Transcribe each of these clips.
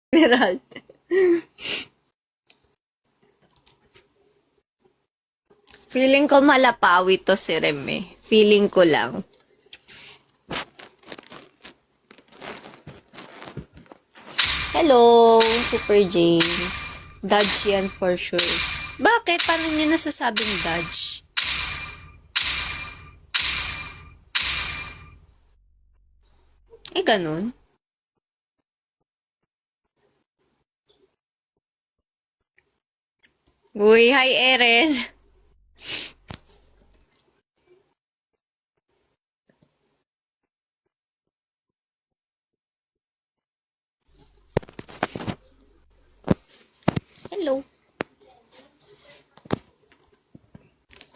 Emerald. Feeling ko malapawi to si Reme. Feeling ko lang. Hello, Super James. Dodge yan for sure. Bakit? Paano niyo nasasabing dodge? Ganun. Uy, hi Eren. Hello.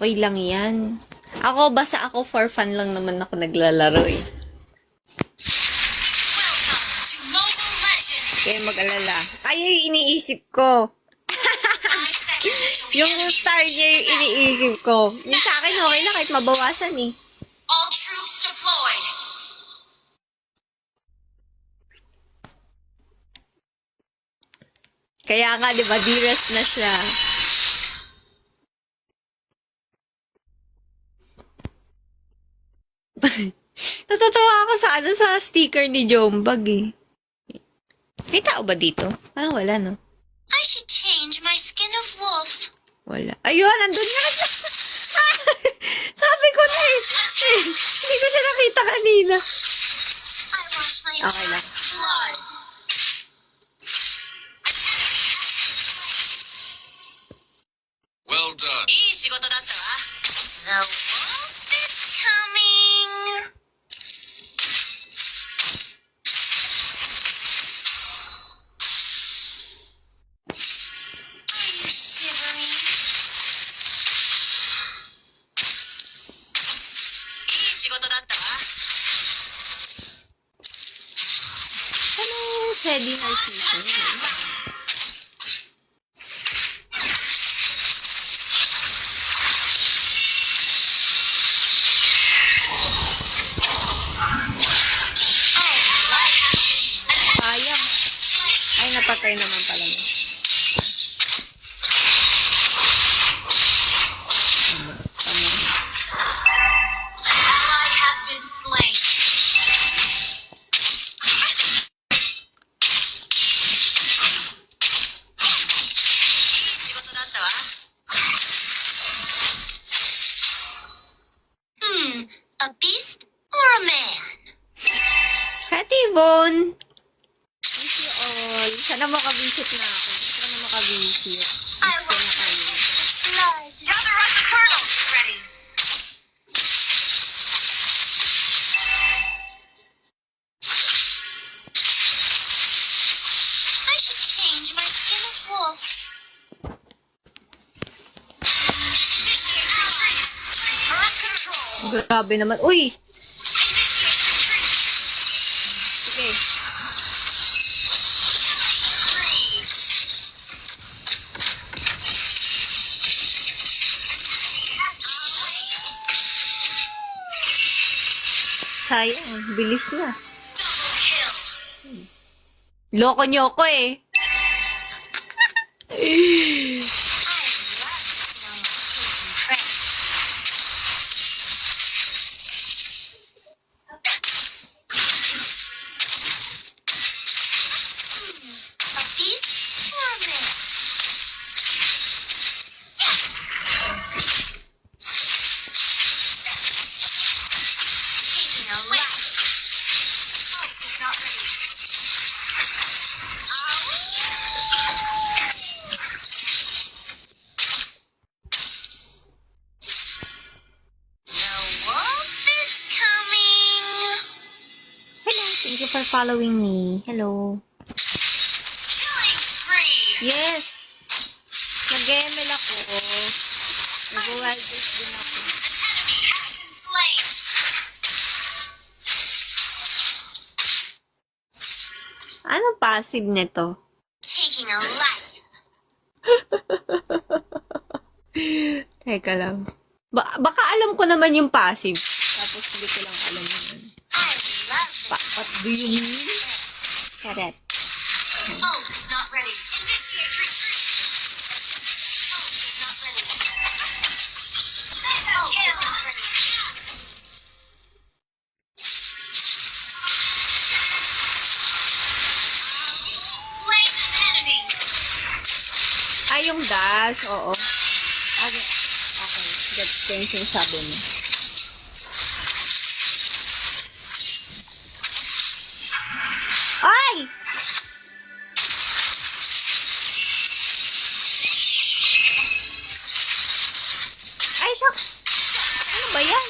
Okay lang yan. Basta ako for fun lang naman ako naglalaro eh. Kaya mag-alala. Ay, iniisip ko. Yung star niya yung iniisip ko. Yung sa akin, okay lang kahit mabawasan eh. All troops deployed. Kaya nga, di ba, D-rest na siya. Natatawa ako sa sticker ni Jombag eh. May tao ba dito? Parang wala, no? I should change my skin of wolf. Wala. Ayun, nandun nga siya. Sabi ko na eh. Hindi ko siya nakita kanina. Okay lang. Well done. The wolf is coming. Sedi Narciso. Sayang. Ay, napatay naman pala mo. Ally has been slain. A beast or a man? Hi, Tivon! Miss you all. Sana makabisit na ako. Sana makabisit. I want blood. Gather up the turtle. Ready. I should change my skin of wolf. Initiate retreat. Return control. Grabe naman. Uy! Sige. Sayang. Bilis na. Loko niyo ko eh. A beast or a man? Taking a lap. It's not ready. The wolf is coming. Hello. Thank you for following me. Hello. Killing spree. Yes! Nag-ML ako. Nag-wild din ako. Enemy has been slain. Anong passive nito? Taking a life. Teka lang. Baka alam ko naman yung passive. Tapos hindi ko lang alam yun. I love What do you mean? Correct. Oh, is not ready. Initiate retreat. Ult is not ready. Ult is not ready. Slain an enemy. Ay, yung dash, oo. Okay, that's the yung sinasabi mo. Ay! Ay, shucks! Ano ba yan?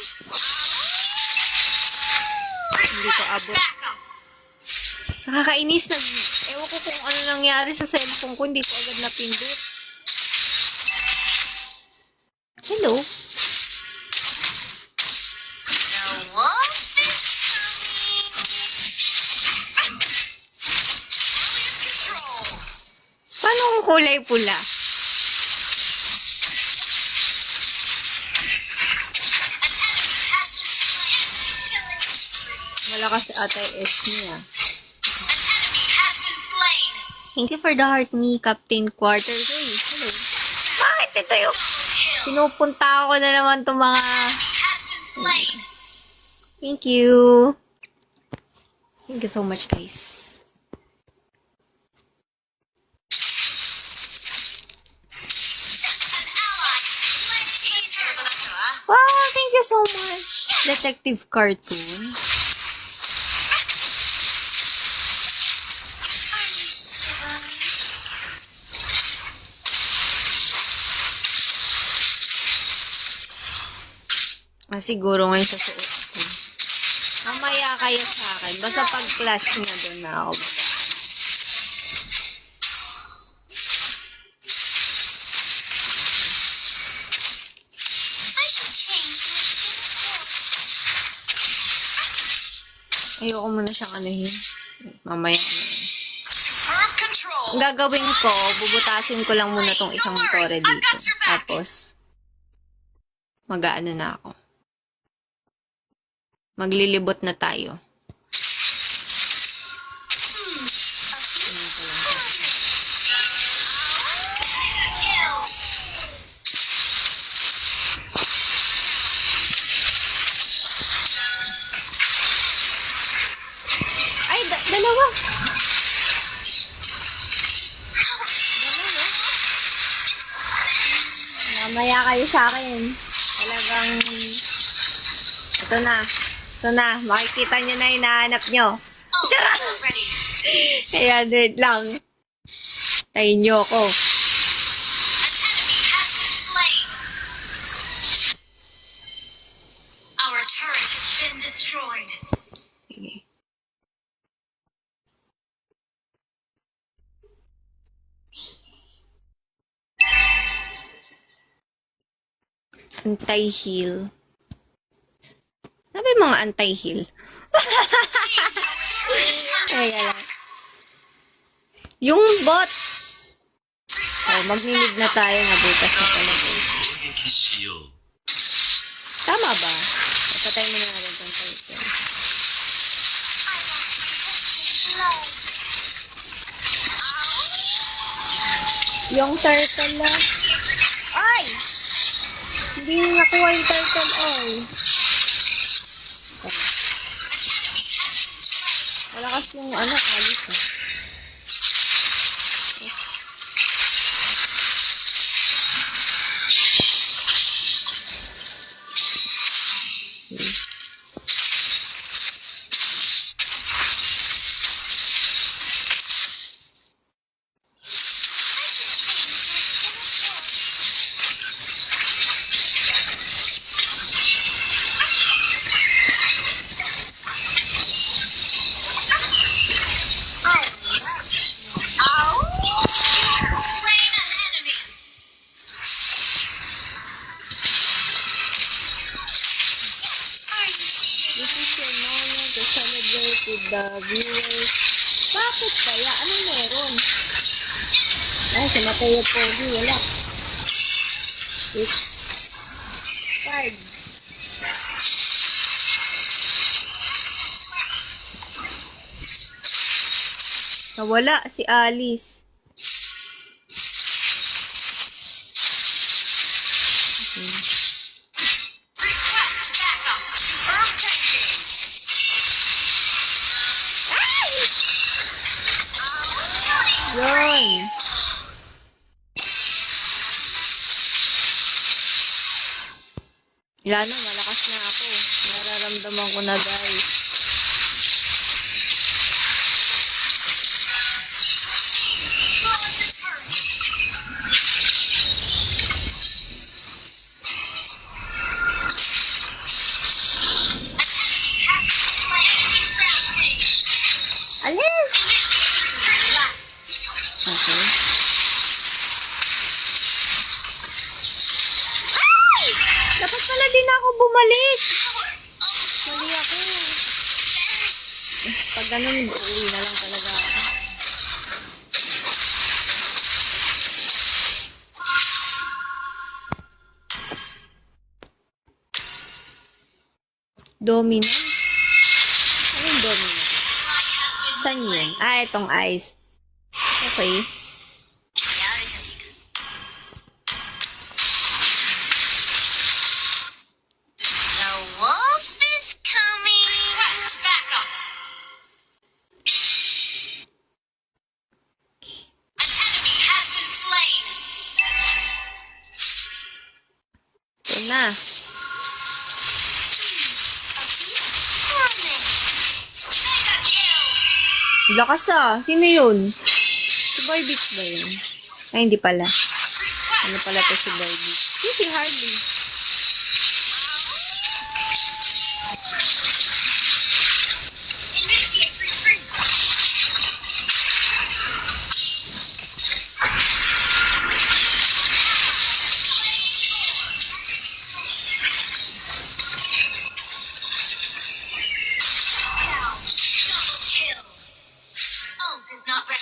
Hindi ko abot. Nakakainis. Ewan ko kung ano nangyari sa cellphone ko. Hindi ko agad napindot. Hello? The wolf is coming. Control. Paano kung kulay pula? An enemy has been slain. Malakas ata yung S niya. An enemy has been slain. Thank you for the heart ni Captain Quarters. Uy, hello. Bakit ito yung... Kill. Pinupunta ako na naman itong mga... Enemy has been slain. Thank you. Thank you so much, guys. An ally slain. Wow, thank you so much. Detective Cartoon. Siguro ngayon sa suot ko. Mamaya kayo sa akin. Basta pag clash na doon na ako. I should change this. Ayoko muna siyang anuhin. Mamaya na. Superb control. Ang gagawin ko, bubutasin ko lang muna tong isang tore dito. Tapos, mag-aano na ako. Maglilibot na tayo. Ay, dalawa. Mamaya kayo sa akin. Talagang, ito na. Ito na. Makikita nyo na hinahanap nyo. Tara! Ready. Ayan, wait lang. Tayin nyo ako. An enemy has been slain. Our turret has been destroyed. Sige. Anti-heal. Sabi mga anti-heal. Ayan lang. Yung bot! Oh, magmimig na tayo. Nabutas na talaga. Tama ba? Patay mo na natin itong title. Yung turtle lang. Ay! Hindi nakuha yung turtle oil. Malakas yung alis eh. With the viewers. Bakit kaya? Anong meron? Ay, si Mateo Pogi, wala. 6, 5. Nawala si Alice. Request backup. Confirm changing. Yun. Wala na, malakas na ako. Nararamdaman ko na, guys. Alice! Okay. Ay! Dapat pala din ako bumalik. Mali ako. Pag ganun, uuwi na lang talaga ako. Dominance? Anong dominance? Saan yun? Ah, itong ice. Okay. The wolf is coming. Request backup. An enemy has been slain. Ito na. Mega kill. Lakas ah. Sino yun? Si Boy Beats ba yun? Ay, hindi pala. Ano pala to si Boy Beats? Si Harley. Initiate retreat. Down. Double kill. Ult is not ready.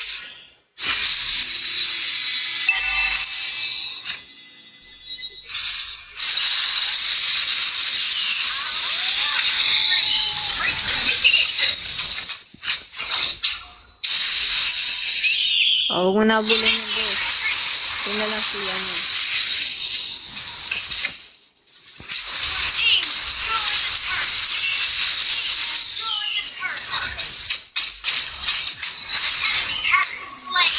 Oh, huwag mo nabulong yung boss. Ito na lang siya mo. Team, destroy the turret. Destroy the turret. An enemy has been slain.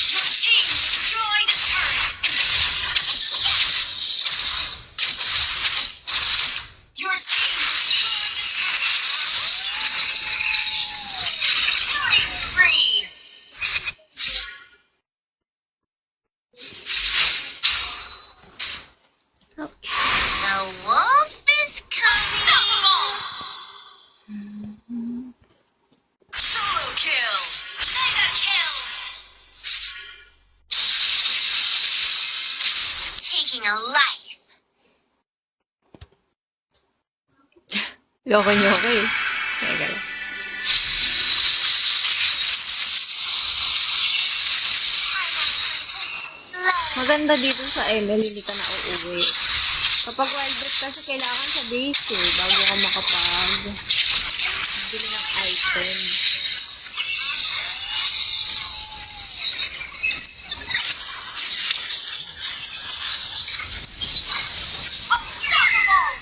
Your team destroyed a turret. Your team destroyed a turret. Killing spree. Ouch. The wolf is coming. Solo kill. Mega kill. Taking a life. Loko niyo ako eh. Teka lang. Maganda dito sa ML, hindi ka na uuwi. Kapag wild breath kasi kailangan sa base eh, bago ka makapag bili ng item. Unstoppable.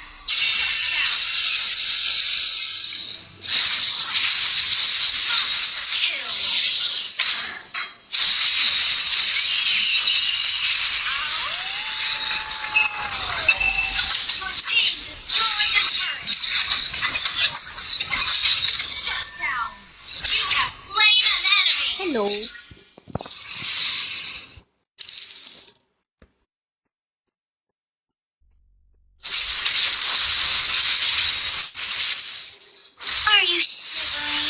Your team destroyed a turret. Shut down. You have slain an enemy. Hello. Are you shivering?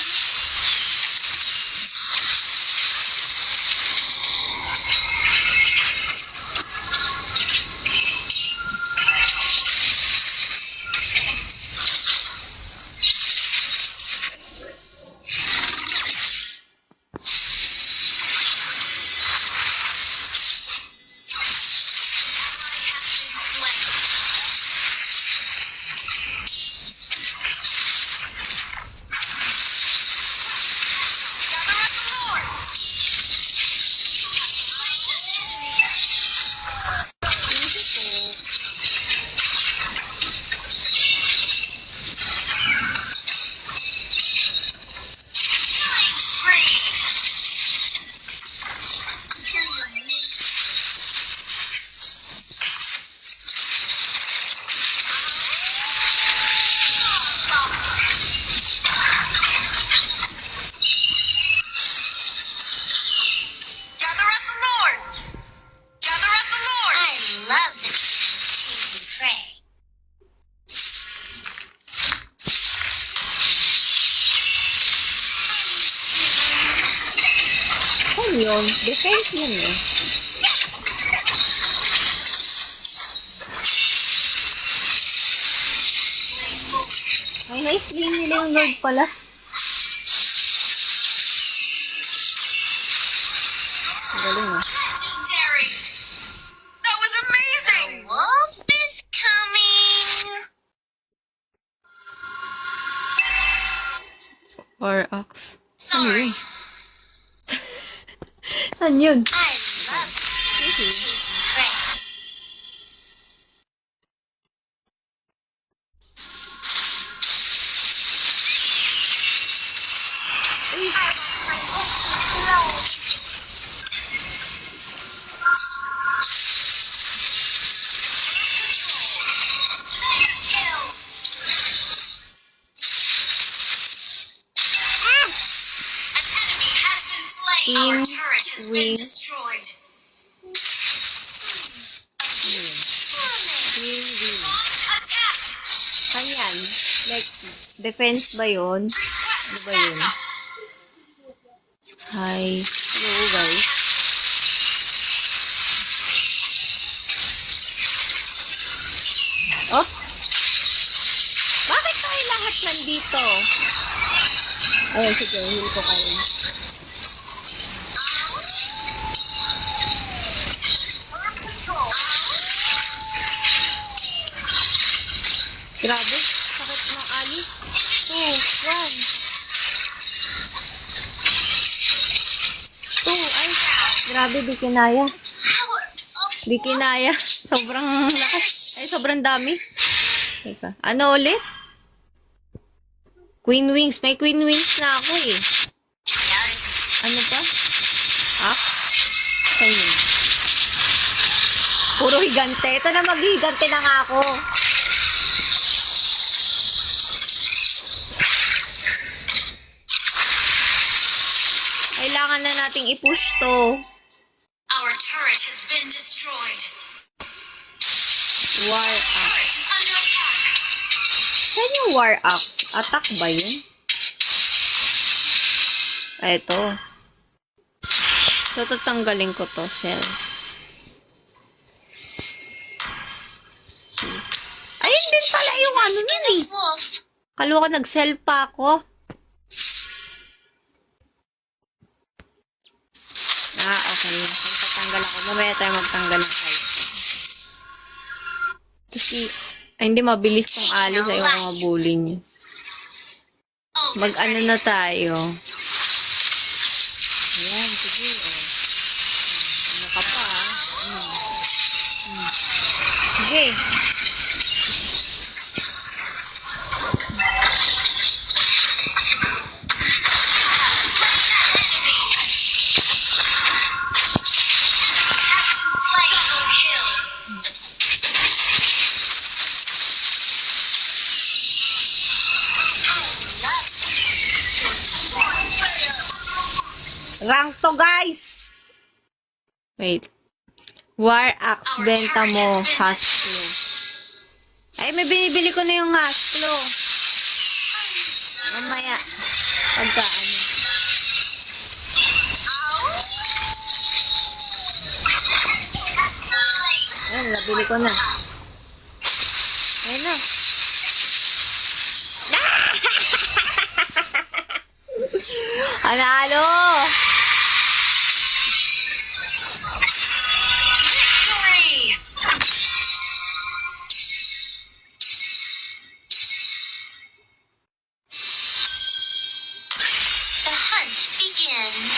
Gather at the Lord. Gather at the Lord. I love the cheese and pray. Ano yun? Defense yun eh. Ay, na-sling nila yung Lord pala. Ang galing ah. Legendary. That was amazing. The wolf is coming. Or axe. Sorry. Saan yun? I love cheese and pray. An enemy has been slain. Our turret has been destroyed. Attack. Saan yan? Like, defense ba yun? Ano ba yun? Hi. Hello, guys. Oh! Bakit tayo lahat nandito? Ayun, sige. Heal ko kayo. Grabe. Sakit ng alis. 2, 1. 2. Ay. Grabe, di kinaya. Di kinaya. Sobrang lakas. Ay, sobrang dami. Teka. Ano ulit? Queen Wings. May Queen Wings na ako eh. Ano pa? Axe? Ayun. Puro higante. Ito na maghihigante na nga ako. Kailangan na nating i-push to. Our turret has been destroyed. War Axe. Turret is under attack. Saan yung War Axe? Attack ba yun? Ito. So, tatanggalin ko to, cell. Ayun din pala yung ano nun eh. Wolf. Kaloka, nag-cell pa ako. Okay. Tatanggal ako. Mamaya tayo magtanggal ng kahit. Kasi, ay, hindi mabilis tong alis. Ayoko mabulin yun. Mag-ano na tayo. Ayan, sige. Ano ka pa, ha? Sige. Rank to, guys! Wait. War Axe, benta mo, Hasklo. Ay, may binibili ko na yung Hasklo. Mamaya. Pagka ano. Ayun, nabili ko na. Ayun na. Analo! Victory! The hunt begins.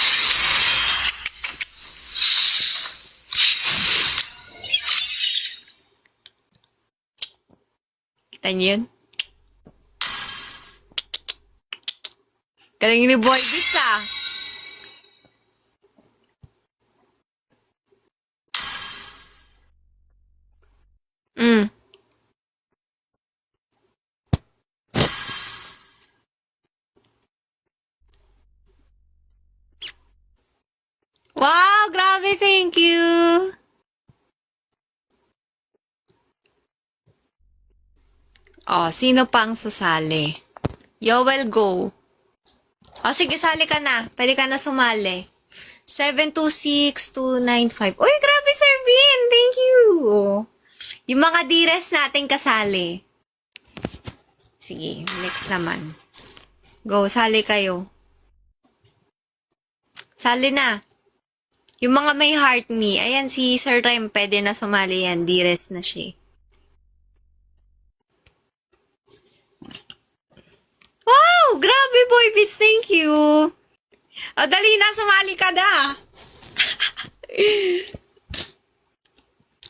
Kita niyo yun? Galing ni Boy Bits, ah. Wow, grabe, thank you. Oh, sino pang sasali? Yoel, go. Oh, sige, sali ka na. Pwede ka na sumali. 726-295. Uy, grabe, Sir Vin. Thank you. Yung mga dires natin kasali. Sige, next naman. Go, sali kayo. Sali na. Yung mga may heart me. Ayan, si Sir Rem, pwede na sumali yan. Dires na siya. Wow! Grabe, Boy Beats. Thank you. O, dali na. Sumali ka na.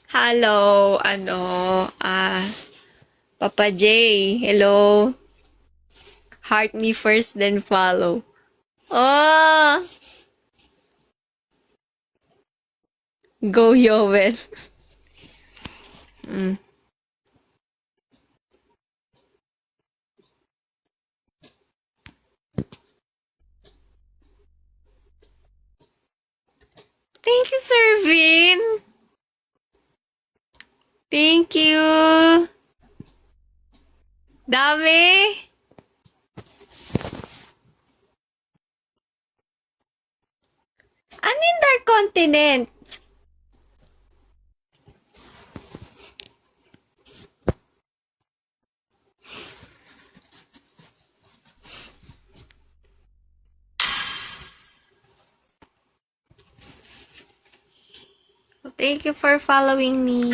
Hello. Papa J. Hello. Heart me first, then follow. Oh! Go, Yoel. Thank you, Sir Vin. Thank you. Dami. Ano yung Dark Continent? Thank you for following me.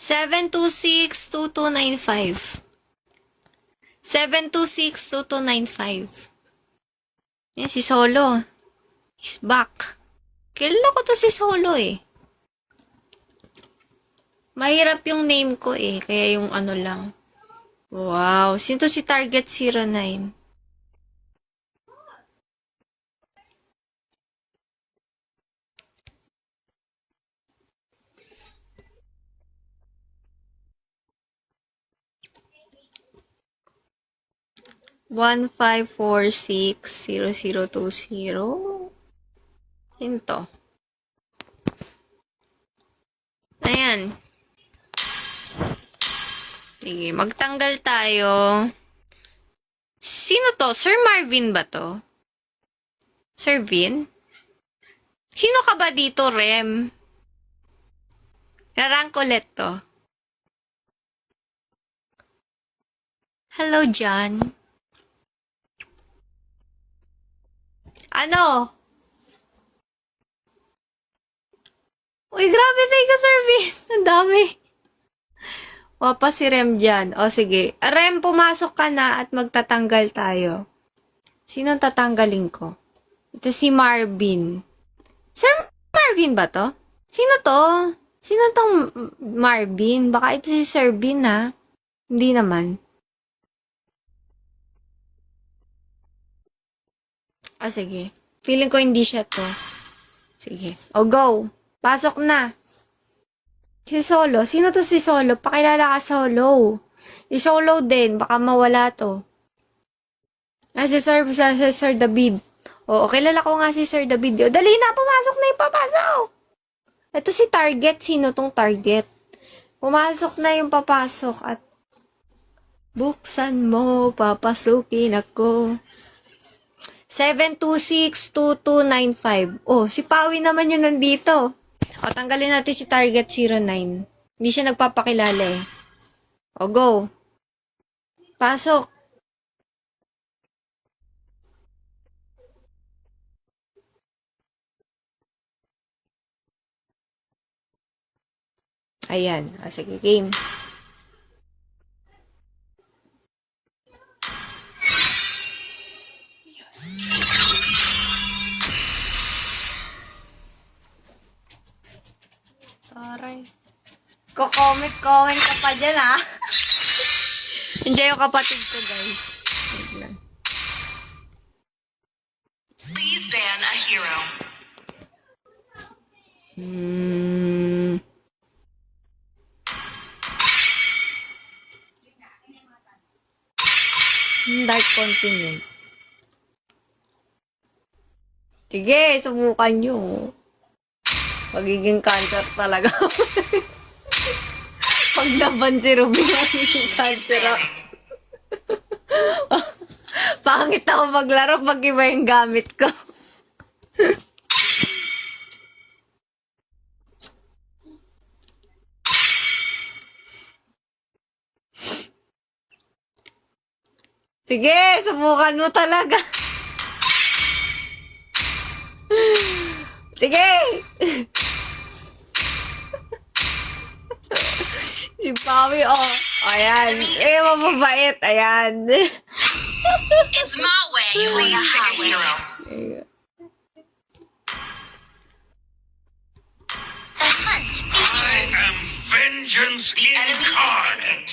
Seven two six 2295. 726-2295. Yan, si Solo. He's back. Kilala ko to si Solo eh. Mahirap yung name ko eh. Kaya yung ano lang. Wow. Sino to si Target 09? One five four six 0020. Sino to? Ayan. Sige, magtanggal tayo. Sino to? Sir Marvin ba to? Sir Vin? Sino ka ba dito, Rem? Rank ulit to. Hello, John. Ano? Uy, grabe tayo ka, Sir Vin. Ang dami. Wapa si Rem dyan. O, sige. Rem, pumasok ka na at magtatanggal tayo. Sino tatanggalin ko? Ito si Marvin. Sir Marvin ba to? Sino to? Sino tong Marvin? Baka ito si Sir Vin, ha? Hindi naman. Ah, sige. Feeling ko hindi siya to. Sige. O, go. Pasok na. Si Solo. Sino to si Solo? Pakilala ka, Solo. Si Solo din. Baka mawala to. Ah, si Sir David. Oo, kilala ko nga si Sir David. O, dali na. Pumasok na yung papasok. Ito si Target. Sino tong Target? Pumasok na yung papasok at buksan mo, papasukin ako. 726-2295. Oh, si Pawi naman yun nandito. O, tanggalin natin si Target 09. Hindi siya nagpapakilala eh. O, go. Pasok. Ayan. O, sige, game. Aray. Comment ka pa dyan, ha? Enjoy yung kapatid ko, guys. Wait lang. Please ban a hero. Dark Continent. Sige, subukan nyo. Magiging cancer talaga. Pag naban si Ruby, magiging cancer ako. Pangit ako maglaro pag iba yung gamit ko. Sige, subukan mo talaga. Sige! Si Pawi, oh. Ayan. Mababait. Ayan. It's my way. Please pick a hero. The hunt begins. am vengeance incarnate.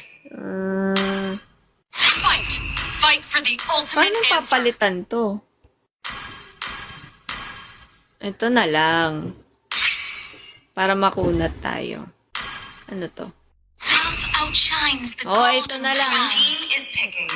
Fight. Fight for the ultimate Paano answer. papalitan to? Ito na lang. Para makunat tayo. Ano to? Love outshines the Oh, golden ito na lang. crown. Team is picking.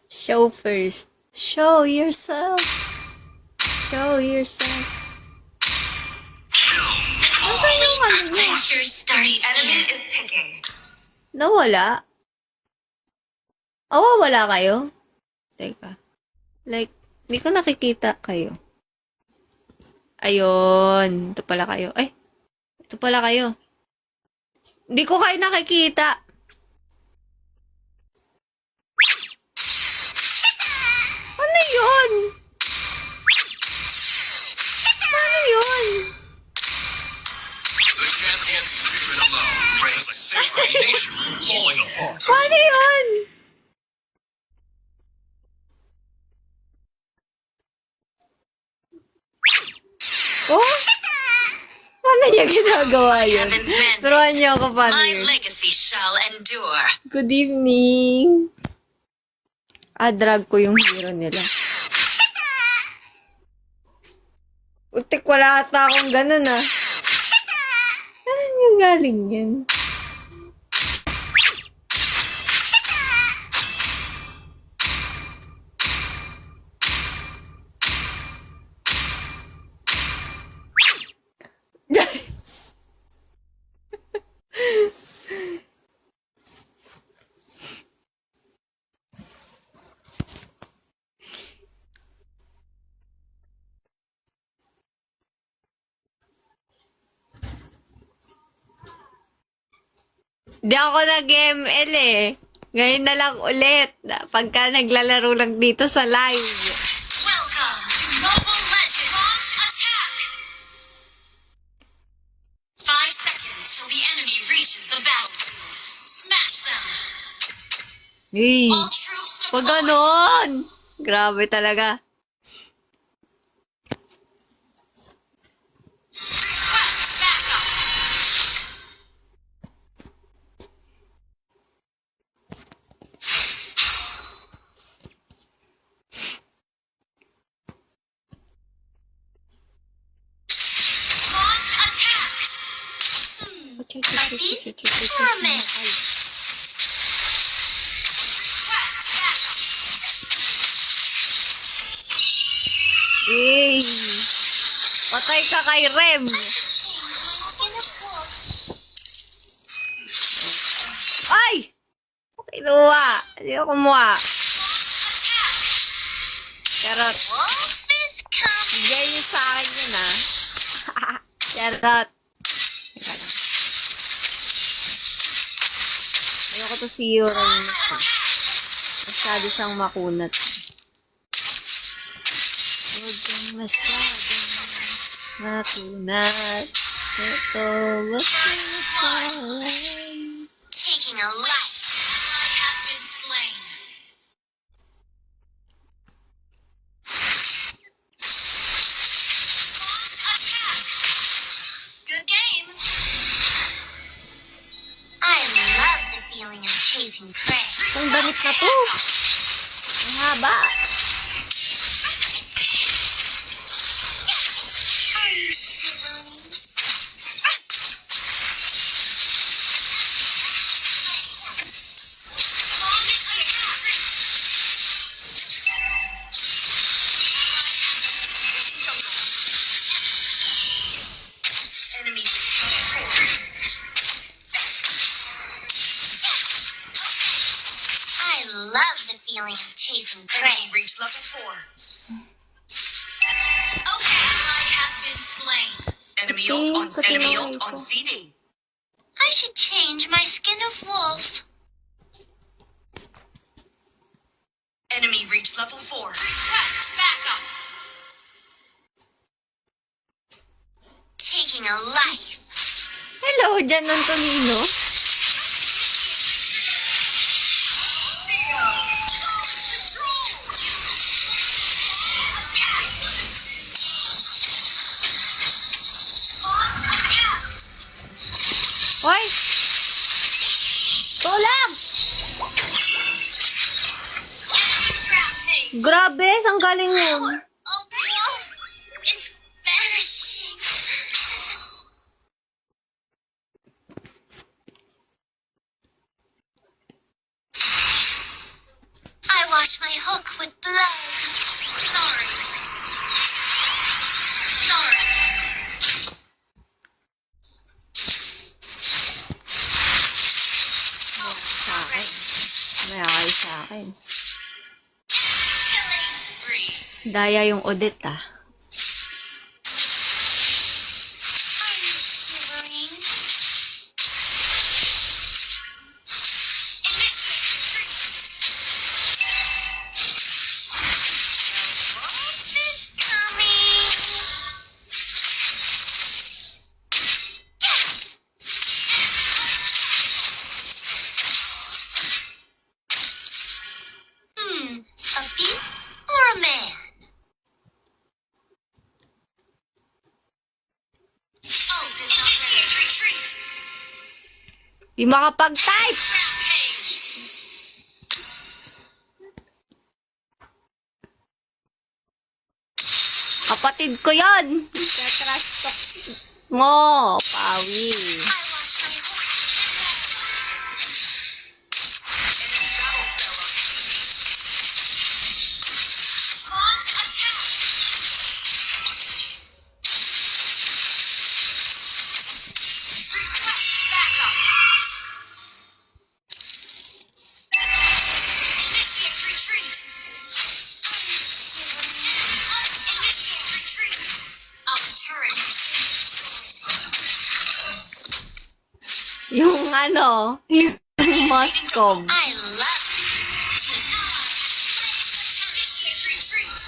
Show first. Show yourself. Show yourself. Nasaan yung ano niya? Adventure starts. The enemy is picking. Nawala? Oh, wala kayo? Teka. Like, hindi ko nakikita kayo. Ayun. Ito pala kayo. Ay, ito pala kayo. Hindi ko kayo nakikita. Ano yun? Ano yun? The champion spirit alone raised a sacred nation falling apart. Paano yun? Oh? Paano niya ginagawa yun? Heaven's mandate. Turuan niyo ako paano My yun. legacy shall endure. Good evening. Drag ko yung hero nila. Utik, wala ata akong ganun, ah. Saan yung galing yan? Di ako nag-ML eh. Ngayon na lang ulit. Pagka naglalaro lang dito sa live. Welcome to Mobile Legends. Launch attack. 5 seconds till the enemy reaches the battlefield. Smash them. Hey, All troops wag deployed. ganon. Grabe talaga. Request backup. Launch attack. Request backup. Hey, patay ka kay Rem. Ay! Kinuha. Hindi ako kumuha. Charot. Wolf is coming. Bigay niyo sa akin yun, ha? Charot. Ayoko to si Yura yun. Masyado siyang makunat. Huwag kang masyadong makunat. Ito, basta masalan. Taking a life. Ally has been slain. Attack. Good game. I love the feeling of chasing prey. Ang damit na to. Ang haba. Are you shivering? Enemy I love the feeling of chasing prey. Enemy reached level 4. Okay, ally has been slain. Enemy ult on- enemy ult on CD. I should change my skin of wolf. Enemy reached level 4. Request backup. Taking a life. Hello, Jan Antonino. Hoy! Tulang! Grabe, saan galing yun? Oh, it's vanishing. I wash my hook with blood. Sorry. Sorry. Sa akin. May akay sa akin. Killing spree. Daya yung Odette ah. Are you shivering? Initiate retreat. Wolf is coming. A beast or a man? Ult is not ready. Retreat. Di makapag-type! Rampage. Kapatid ko yon. Trash talk mo, Pawi. I wash my Launch attack. Request backup. Initiate retreat. Initiate retreat. Our turret has been Yung ano, yung Moscow. I love Initiate retreat.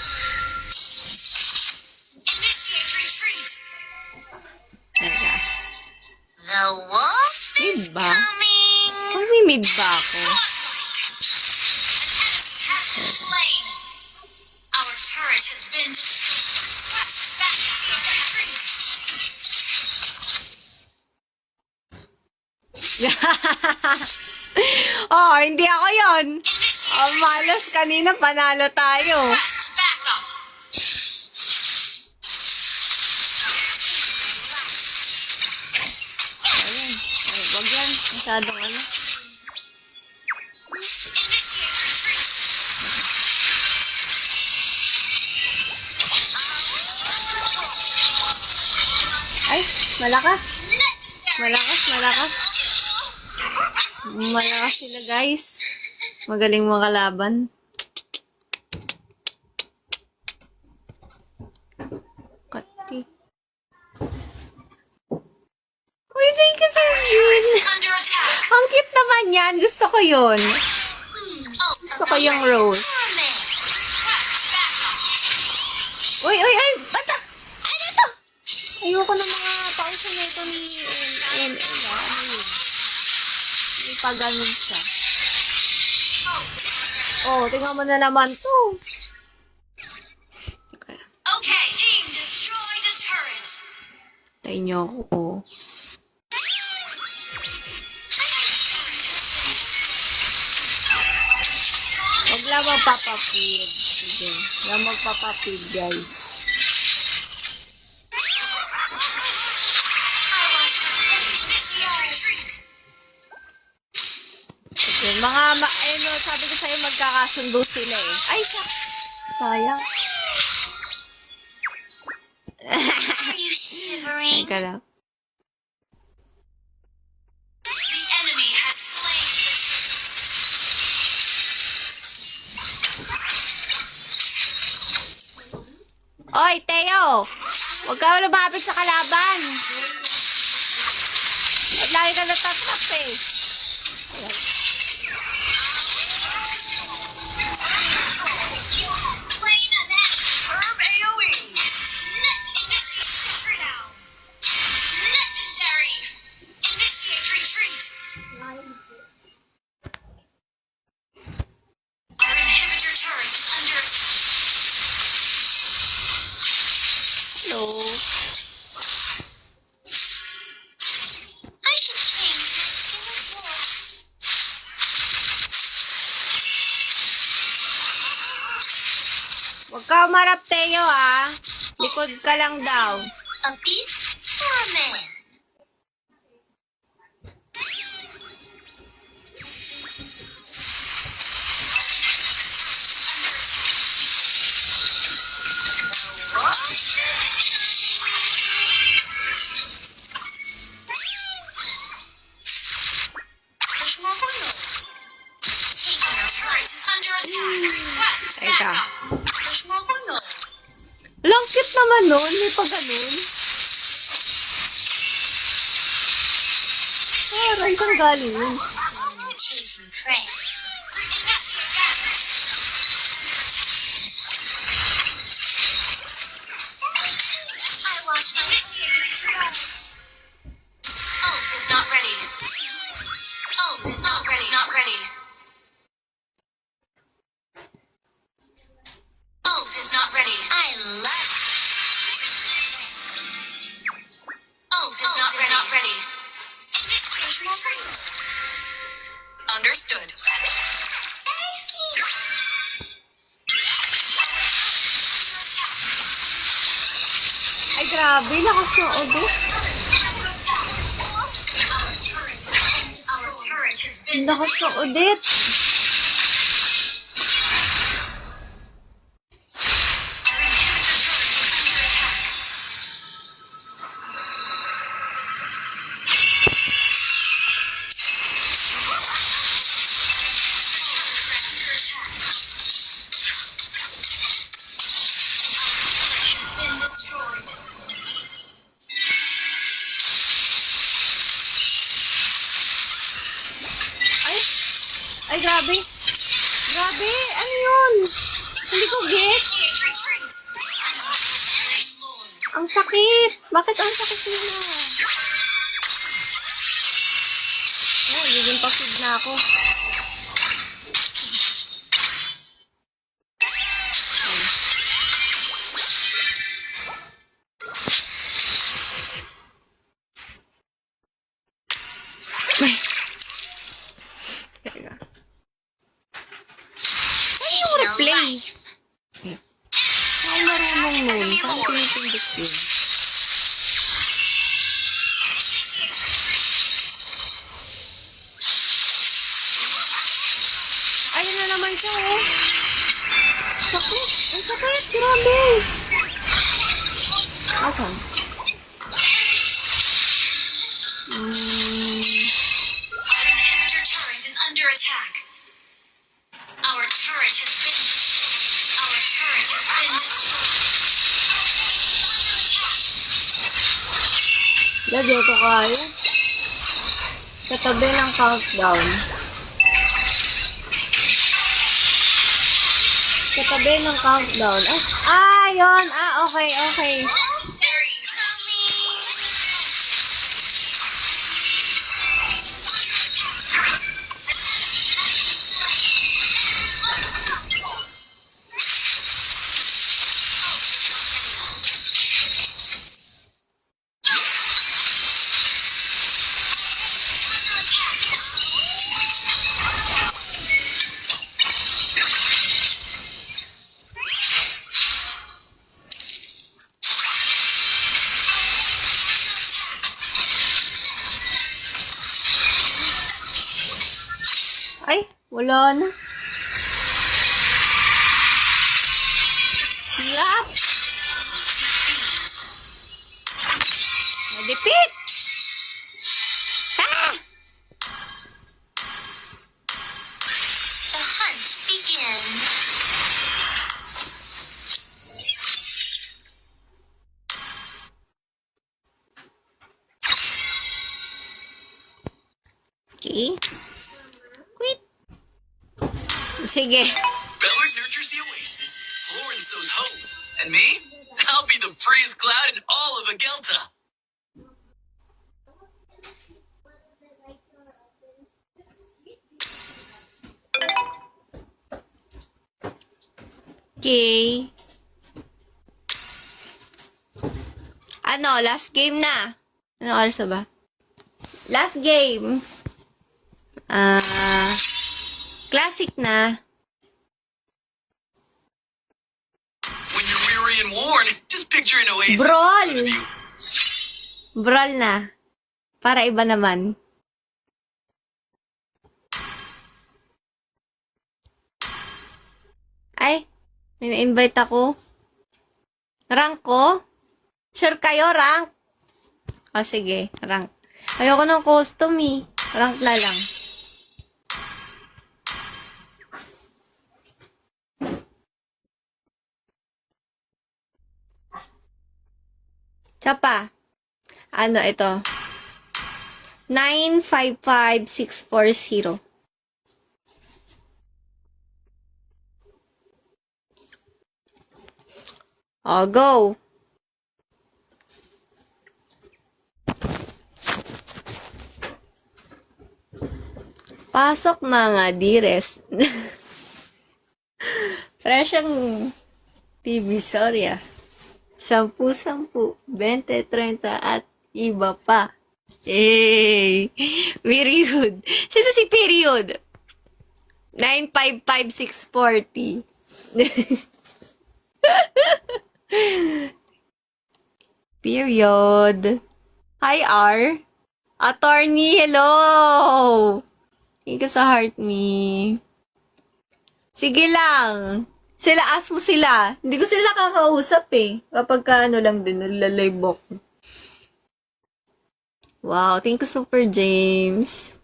Initiate retreat. Teka, The wolf is Mid ba? coming. mamimid ba ako? Has been slain. Our turret has been destroyed. Retreat. Oh, hindi ako yon. Initiate Oh, malas kanina, panalo tayo. Request backup. Ayun. Ay, wag yan. Masyadong ano. Initiate retreat. Ay, malakas. Malakas, malakas. Malakas sila, guys. Magaling mga kalaban. Kati. Uy, thank you, Sir June. Under attack. Ang cute naman yan. Gusto ko yun. Gusto ko yung rose. Request backup. Uy, uy, uy! Bata! Ano to? Ayoko ng mga pausa reaction na ito ni ML. Ano yun? May paganon siya. Oh, tingnan mo na naman to. Okay, team destroyed a turret. Tayo niyo ako. Huwag lang magpapapid. Sige. Huwag lang magpapapid, guys. Okay, ano, sabi ko sa'yo, magkakasundo sila eh. Ay, shucks. Sayang. Are you shivering? Teka lang. The enemy has slain Oy, Teo! Huwag ka lumapit sa kalaban. At lagi ka natatrap eh. Slain an enemy. Herb AoE. Net initiate shutdown. Legendary. Initiate retreat. Our inhibitor turret is under attack. Hello. I should change my skill more. Huwag ka umarap, Teo, ah. Likod ka lang daw. A beast or a man? Taking our turret is under attack. Request Teka. backup. Lang cute naman nun. May pa ganun. Aray, saan galing yun? Chasing prey. I watch initiate retreat. Ult is not ready. Ult is not ready. Not ready. Ult is not ready. I love Ult is not ready. Not ready. initiate retreat. Understood. Ay, grabe. Nakasuod eh. Our turret has been Nakasuod eh. been destroyed. Ay, grabe. Grabe. Ano yun? Hindi ko get. Initiate retreat. Ang sakit. Bakit ang sakit nila? Oh, giging pasig na ako. Ay. Teka. Taking a Replay. life. Ay, marunong nun. Saan pinipindot yun? Ayun na naman siya, oh. Sakit. Ang sakit. Grabe. Asan? Our inhibitor turret is under attack. Our turret has been destroyed. Lagi ito kaya. Katabi ng countdown. Katabi ng countdown. Yun. Okay. Legendary. Ay, wala na. Yup! Madipit! Ah! The hunt begins. Okay. Quit. Sige. Bellard nurtures the oasis. Lauren sows hope. And me? I'll be the prettiest cloud in all of Agelta. Okay. Ano, last game na. Ano oras na ba? Last game. Classic na. When you're weary and worn, just picture an oasis. Brawl! in front of you. Brawl na. Para iba naman. Ay, may na-invite ako. Rank ko? Sure kayo, rank? O, sige, rank. Ayoko ng custom eh. Rank na lang. Tsapa. Ano ito? 955640. O, go. Pasok mga dires. Fresh ang TV, sorry ah. 10, 10, 20, 30 at iba pa. Yay! Period. Sino si period? 955640. Period. Hi, R. Attorney, hello! Thank you sa heart me. Sige lang. Sila, ask mo sila. Hindi ko sila kakausap eh. Kapag ka ano lang din, nalalive ako. Wow, thank you Super James.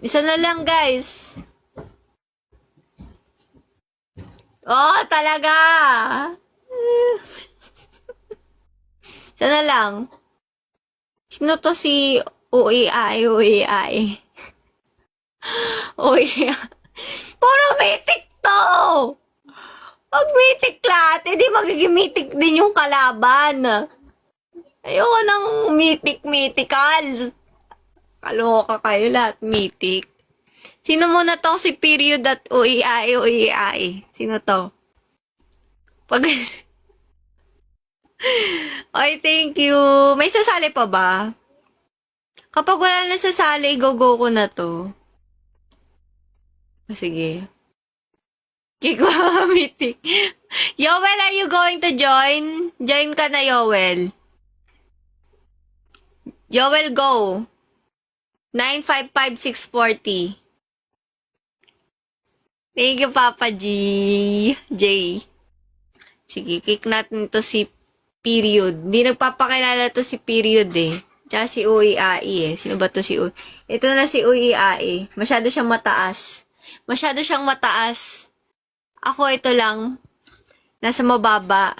Isa na lang guys. Oh, talaga. Isa na lang. Sino to si OEI? OEI. Puro mythic to. Pag mythic lahat, edi magiging mythic din yung kalaban. Ayoko ng mythicals. Kaloka kayo lahat, mythic. Sino muna tong si period at OEI? Sino to? Pag... Oy, thank you. May sasali pa ba? Kapag wala na sasali, go ko na to. Sige. Kick mythic. Yoel, are you going to join? Join ka na, Yoel. Yoel, go. 955640. Thank you, Papa G. J. Sige, kick natin to si period. Hindi nagpapakilala to si period eh. Tsaka si OEAE eh. Sino ba to si OEAE? Ito na si OEAE. Masyado siyang mataas. Ako ito lang. Nasa mababa.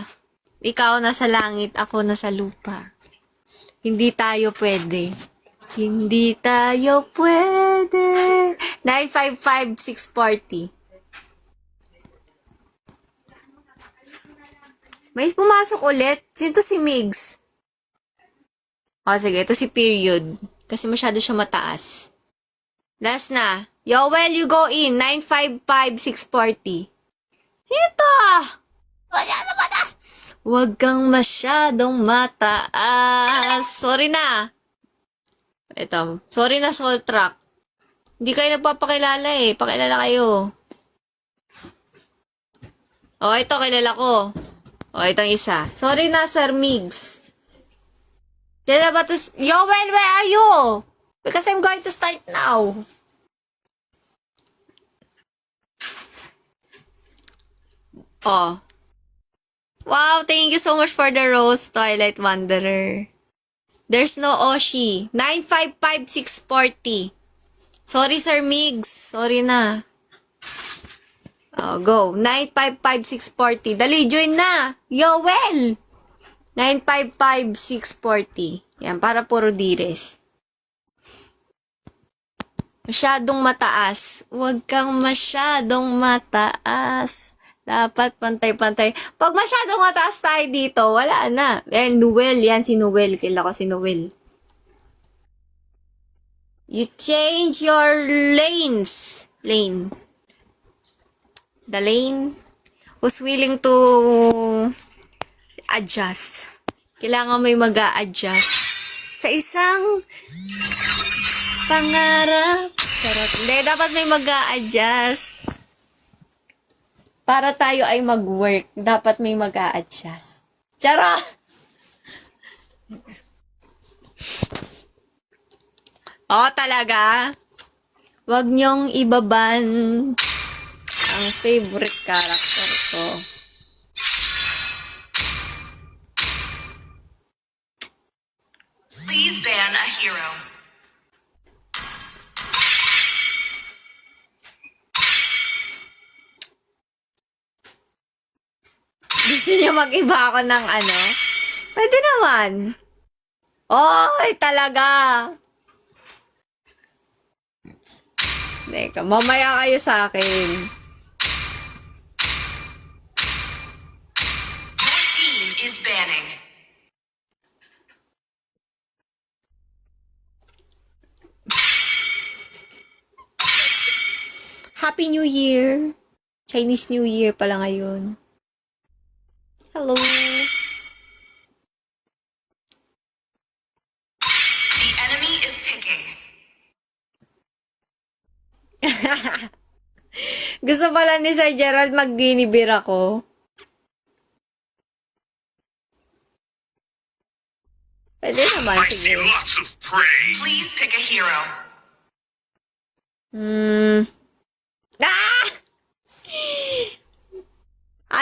Ikaw nasa langit. Ako nasa lupa. Hindi tayo pwede. 955640. May pumasok ulit. Sino to si Migs? O, sige. Ito si period. Kasi masyado siya mataas. Last na. Yoel, you go in. 955640. Sino to? Masyado mataas. Huwag kang masyadong mataas. Sorry na. Ito. Sorry na, Soul Track. Hindi kayo nagpapakilala eh. Pakilala kayo. O, ito. Kilala ko. O, itong isa. Sorry na, Sir Migs. Kilala ba to? Yoel, where are you? Because I'm going to start now. Oh. Wow, thank you so much for the rose, Twilight Wanderer. There's no Oshi. 955-640. Sorry, Sir Migs. Sorry na. Oh, go. 955-640. Dali, join na. Yoel! 955-640. Yan, para puro dires. Masyadong mataas. Huwag kang masyadong mataas. Dapat pantay-pantay. Pag masyadong mataas tayo dito, wala na. Noel, yan si Noel. Kila ko si Noel. You change your lanes. Lane. The lane who's willing to adjust. Kailangan may mag-a-adjust sa isang pangarap. Charot. Hindi, dapat may mag-a-adjust. Para tayo ay mag-work, dapat may mag-a-adjust. Charot! Oh, talaga? Huwag niyong ibaban ang favorite character ko. Please ban a hero. Gusto niyo mag-iba ako ng ano? Pwede naman. Oy, talaga. Teka, mamaya kayo sa akin. Your team is banning. Happy New Year. Chinese New Year pala ngayon. Hello. The enemy is picking. Gusto pala ni Sir Gerald mag-ginibir ako. Pwede naman, I see sige. lots of prey. Please pick a hero. Ah!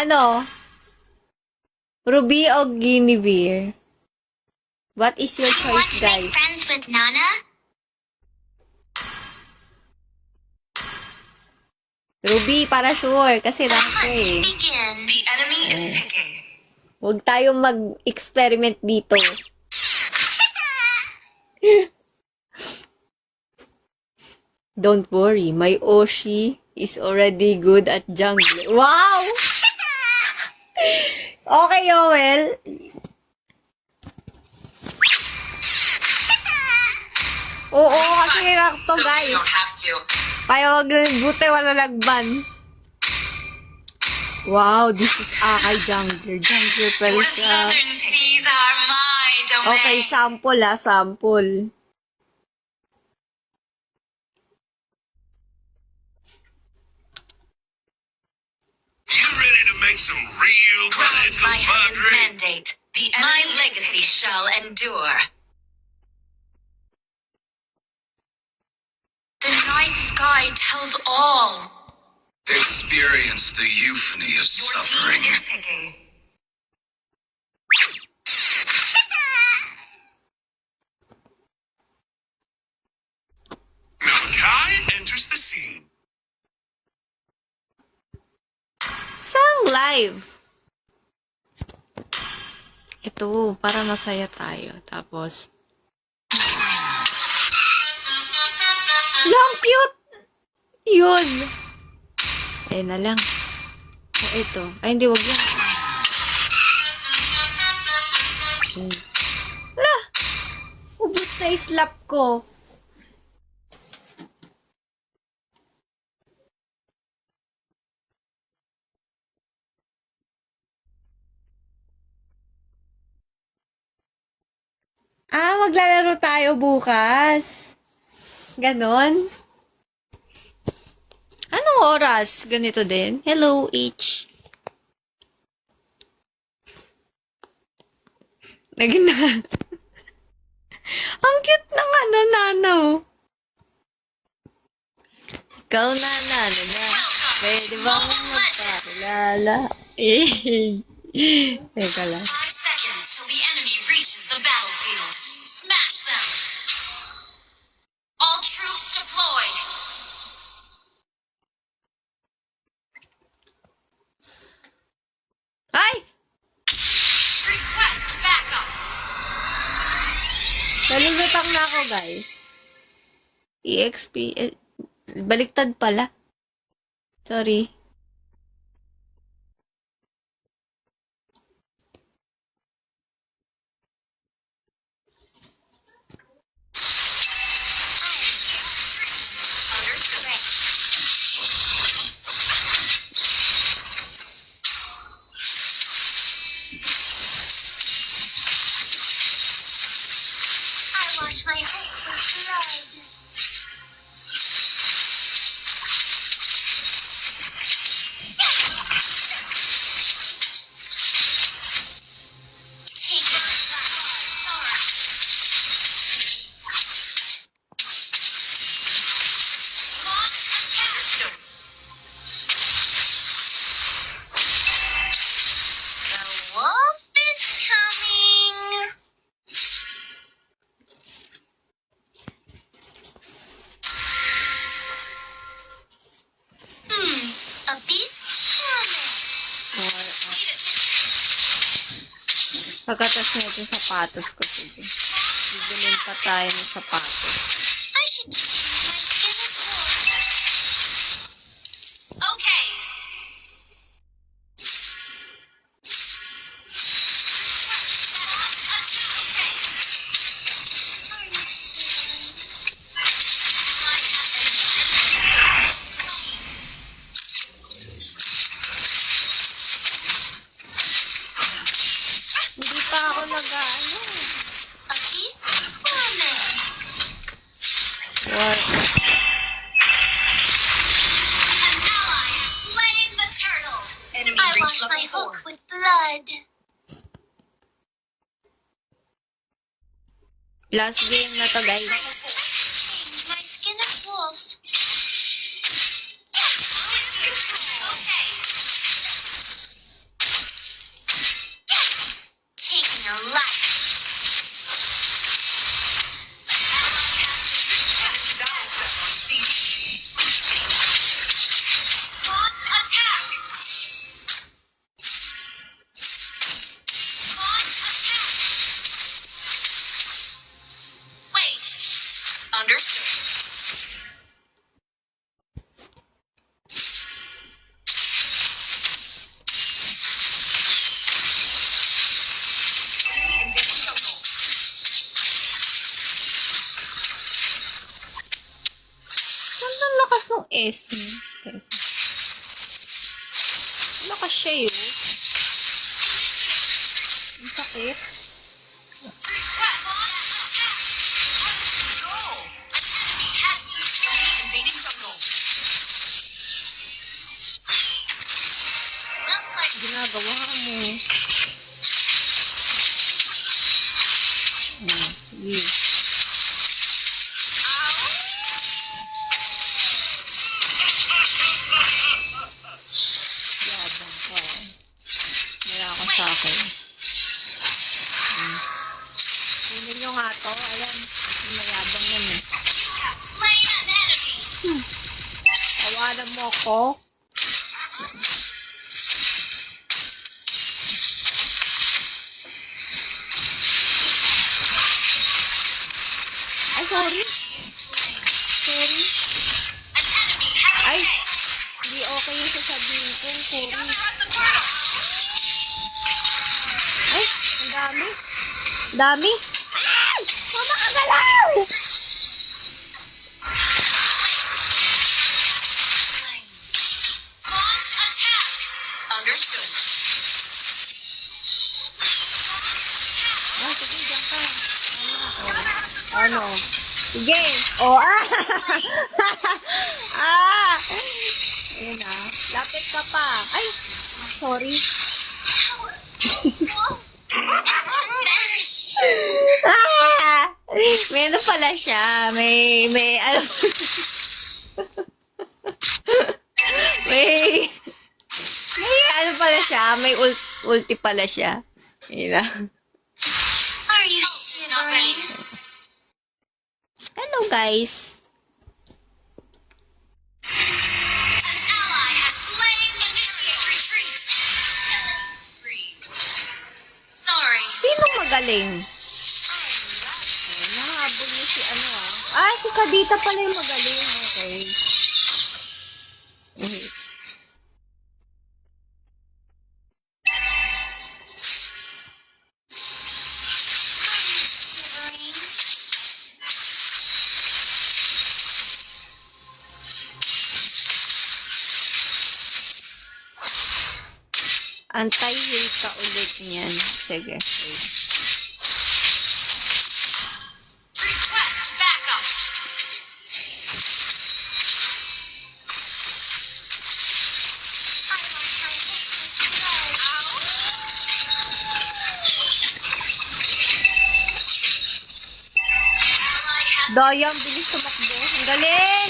Ano? Ruby o Guinevere? What is your Want choice, to make guys? friends with Nana? Ruby, para sure. Kasi rank ko Hunt eh. begins. The enemy is picking. Huwag tayong mag-experiment dito. Don't worry, my Oshi is already good at jungle. Wow! Okay, Yoel. Oo, kasi rank to, So you guys. don't have to. Kaya wag buti wala lagban. Wow, this is Akai Jungler. Jungler pa rin Your siya. southern seas are my domain. Okay, sample sample. You ready to make some real Crowned money, by heaven's compadre? mandate, my legacy shall endure. The night sky tells all. Experience the euphony of Your suffering. team is picking. Malachi enters the scene. Sang live. Ito, para masaya tayo. Tapos, lang cute! Yun. Eh na lang. O, ito. Ay, hindi, wag yan. Wala. Ubus na islap ko. Maglalaro tayo bukas. Ganon. Anong oras? Ganito din? Hello, H. Nagina. Ang cute ng nano. Ikaw na. Pwede bang magpakilala? Teka lang. 5 seconds till the enemy reaches the battlefield. Smash them. All troops deployed. Ay! Request backup. Nalulutang na ako, guys. EXP. Baliktad pala. Sorry. I wash my face with blood. Take The wolf is coming. A beast helmet. Pagkatas na ito sapatos ko. Sige. Bibilin pa tayo ng sapatos. I should change my skin of wolf. Okay. Hindi pa ako nag-ano. A beast helmet. What? An ally has slain the turtle. Enemy I wash my hook with blood. Last game na to, guys. Change my skin of wolf. Okay. Taking a life. Launch attack. Launch attack. Wait. Understood. Ang lakas ng S niya. Lakas siya yun. Ang sakit. Request attack. Control. Enemy has been slain. Invading jungle. Look like Ginagawa mo. Sige. Yabang ka. Wala ka sa akin. Kunin nyo nga to. Ayan. Mayabang yan eh. Have slain an enemy. Tawanan mo ako. Ay, sorry. Sorry. An enemy has Ay, hindi okay yung sasabihin ko. Sorry. got the turtle. Ay, ang dami. Dami. Ay! Mama ka galaw! Launch attack. Understood. Ah, sige, dyan ka. Ano? Sige. Oh, ah! ah! Ayun na. Lapit ka pa. Ay, sorry. vanish. Ah! May ano pala siya. May, ano, may ano pala siya. ulti pala siya. Ila. Are you shivering? Hello, guys. An ally has slain the initiate retreat. Sorry. Sino magaling? Nahabol niya si ano si Kadita pala yung magaling. Okay. Anti-heal ka ulit niyan. Sige. Request backup. Dayang, bilis tumakbo. Ang galing!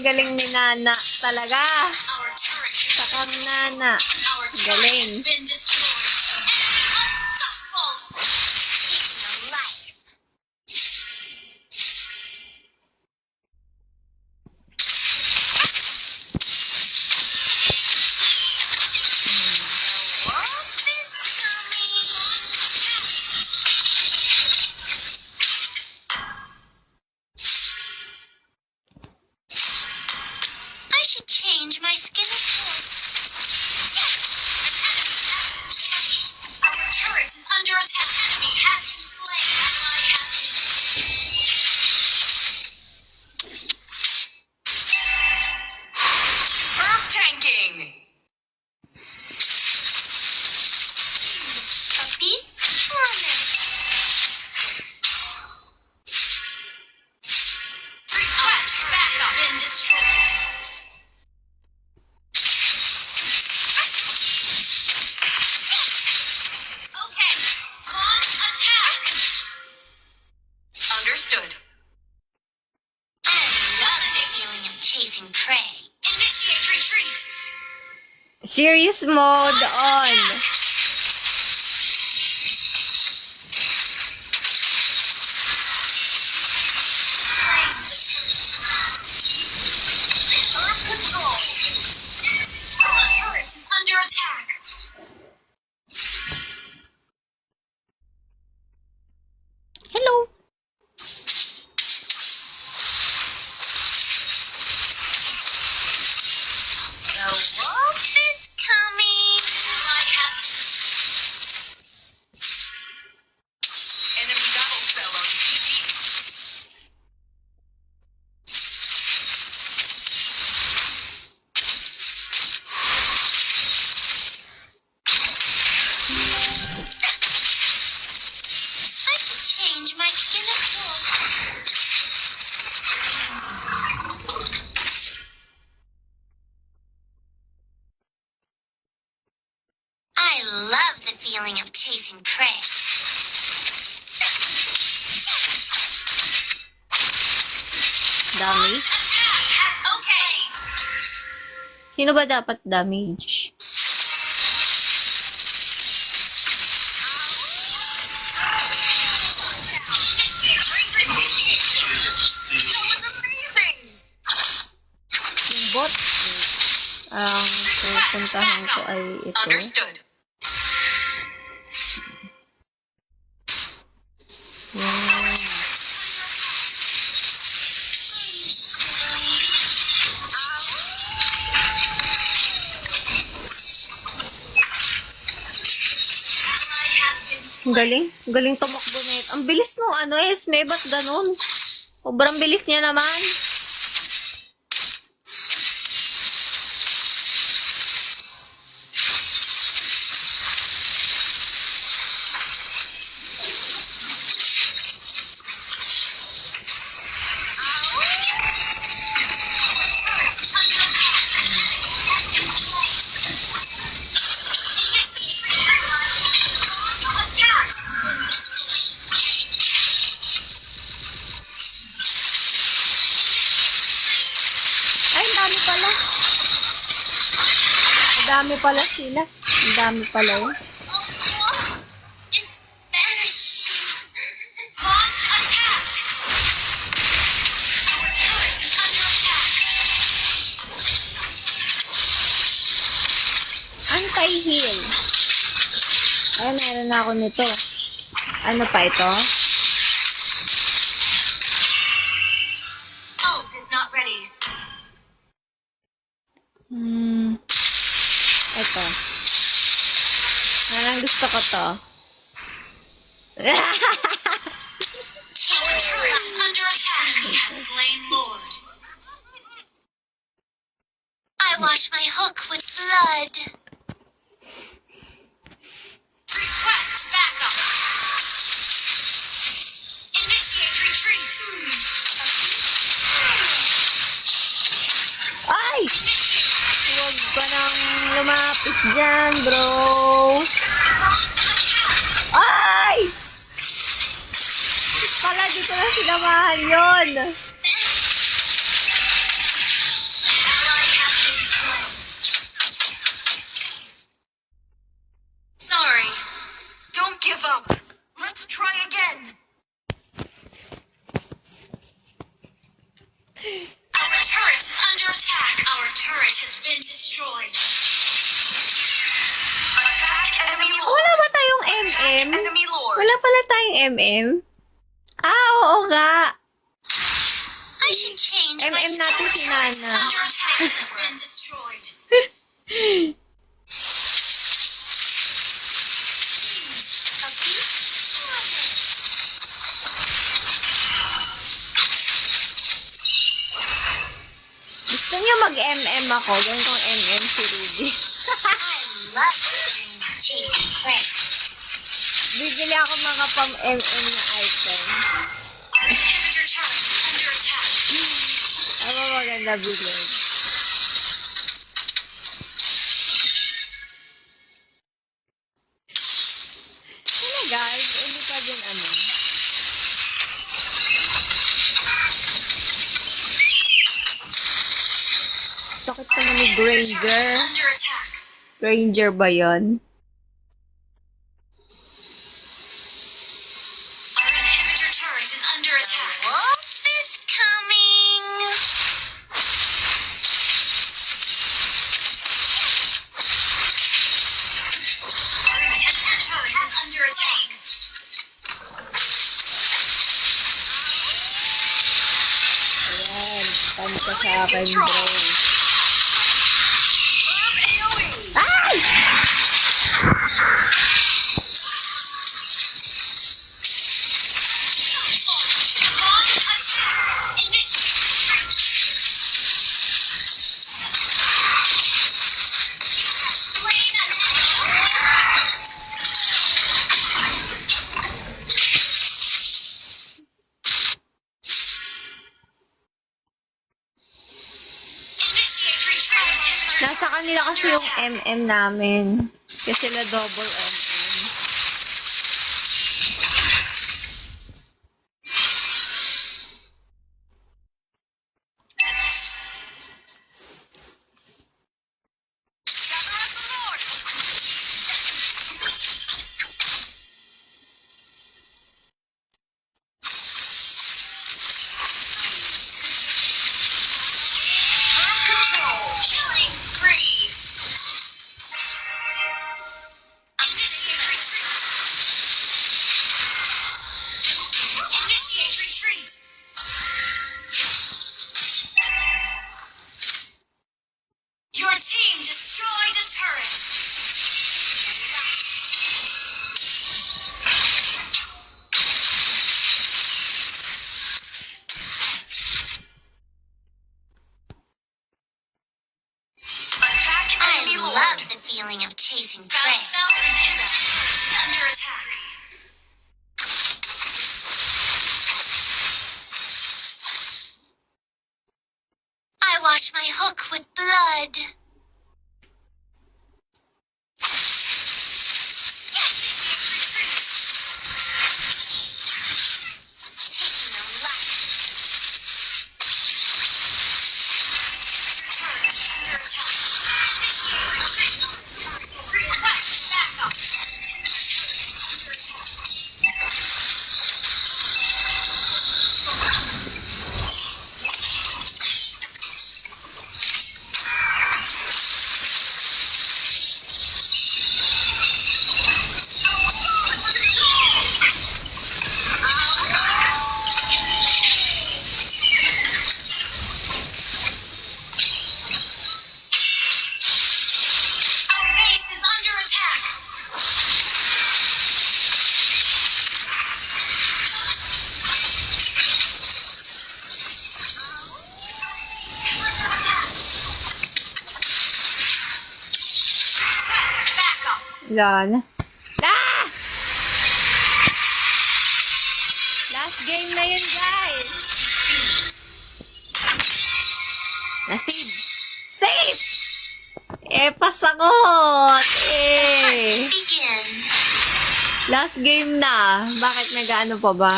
Galing ni Nana. Talaga. Our turret has Sakang Nana. Our turret Galing. has been destroyed. Enemy unstoppable. Taking a life. Wolf is coming. I should change my skin of Our turret is under attack. Enemy has been slain. Ally has Herb tanking! a beast or a man? Request backup has been destroyed. Okay, launch attack. Understood. I love the feeling of chasing prey. Initiate retreat. Serious mode on. Herb control. Our turret is under attack. Hello. The wolf is coming. Ally has Enemy battle spell on TV. I should change my skin of wolf. I love the feeling of chasing prey. Damage. Okay. Sino ba dapat damage? Yung bot. Ang pupuntahan ko ay ito. Understood. Yan. Ang galing. Ang galing tumakbo na ito. Ang bilis mo, Esme, ba't ganun? Sobrang bilis niya naman. Ay, dami pala. dami pala sila. Ang dami pala yun. Is vanishing. Launch attack. Our turret is under attack. Anti-heal. Ay, meron na ako nito. Ano pa ito? Ult is not ready. Ito. Parang gusto ko to. Our turret is under attack. Enemy has slain Lord. I wash my hook with blood. Request backup. Initiate retreat. Ay! Huwag ka nang lumapit dyan, bro. Ay! Pala, dito na sinamahan yun. Sorry. Don't give up. Let's try again. Our turret is under attack. Our turret has been destroyed. Attack enemy lord. Wala ba tayong MM? Enemy lord. Wala pala tayong MM? Ah, oo nga. I should change my MM natin si Nana. Our attack has been destroyed. Gusto niyo mag-MM ako? Gawin kong MM si Ruby. I love chasing prey. Bibili ako mga pang-MM na item. Our inhibitor turret is under attack. Ano maganda bilhin? Talaga? Hindi pa din ano? Bakit naman ni Granger? Under attack. Granger ba yun? Our inhibitor turret is under attack. Wolf is coming. Our inhibitor turret is under attack. Ayan. Paano ka sa akin, bro? Ay! Launch attack. Initiate retreat. Slain Initiate retreat. Nasa kanila kasi yung MM namin. Kasi sila double MM. Killing spree. Initiate retreat. Initiate retreat. Your team destroyed a turret. Attack I enemy lord. love the feeling of chasing prey. Spell inhibitor is under attack. I wash my hook with blood. Turret under attack. Initiate retreat. Wala na. Ah! Last game na yun, guys. Na-save. Save! Pasagot! Begin. Last game na. Bakit nag-ano pa ba?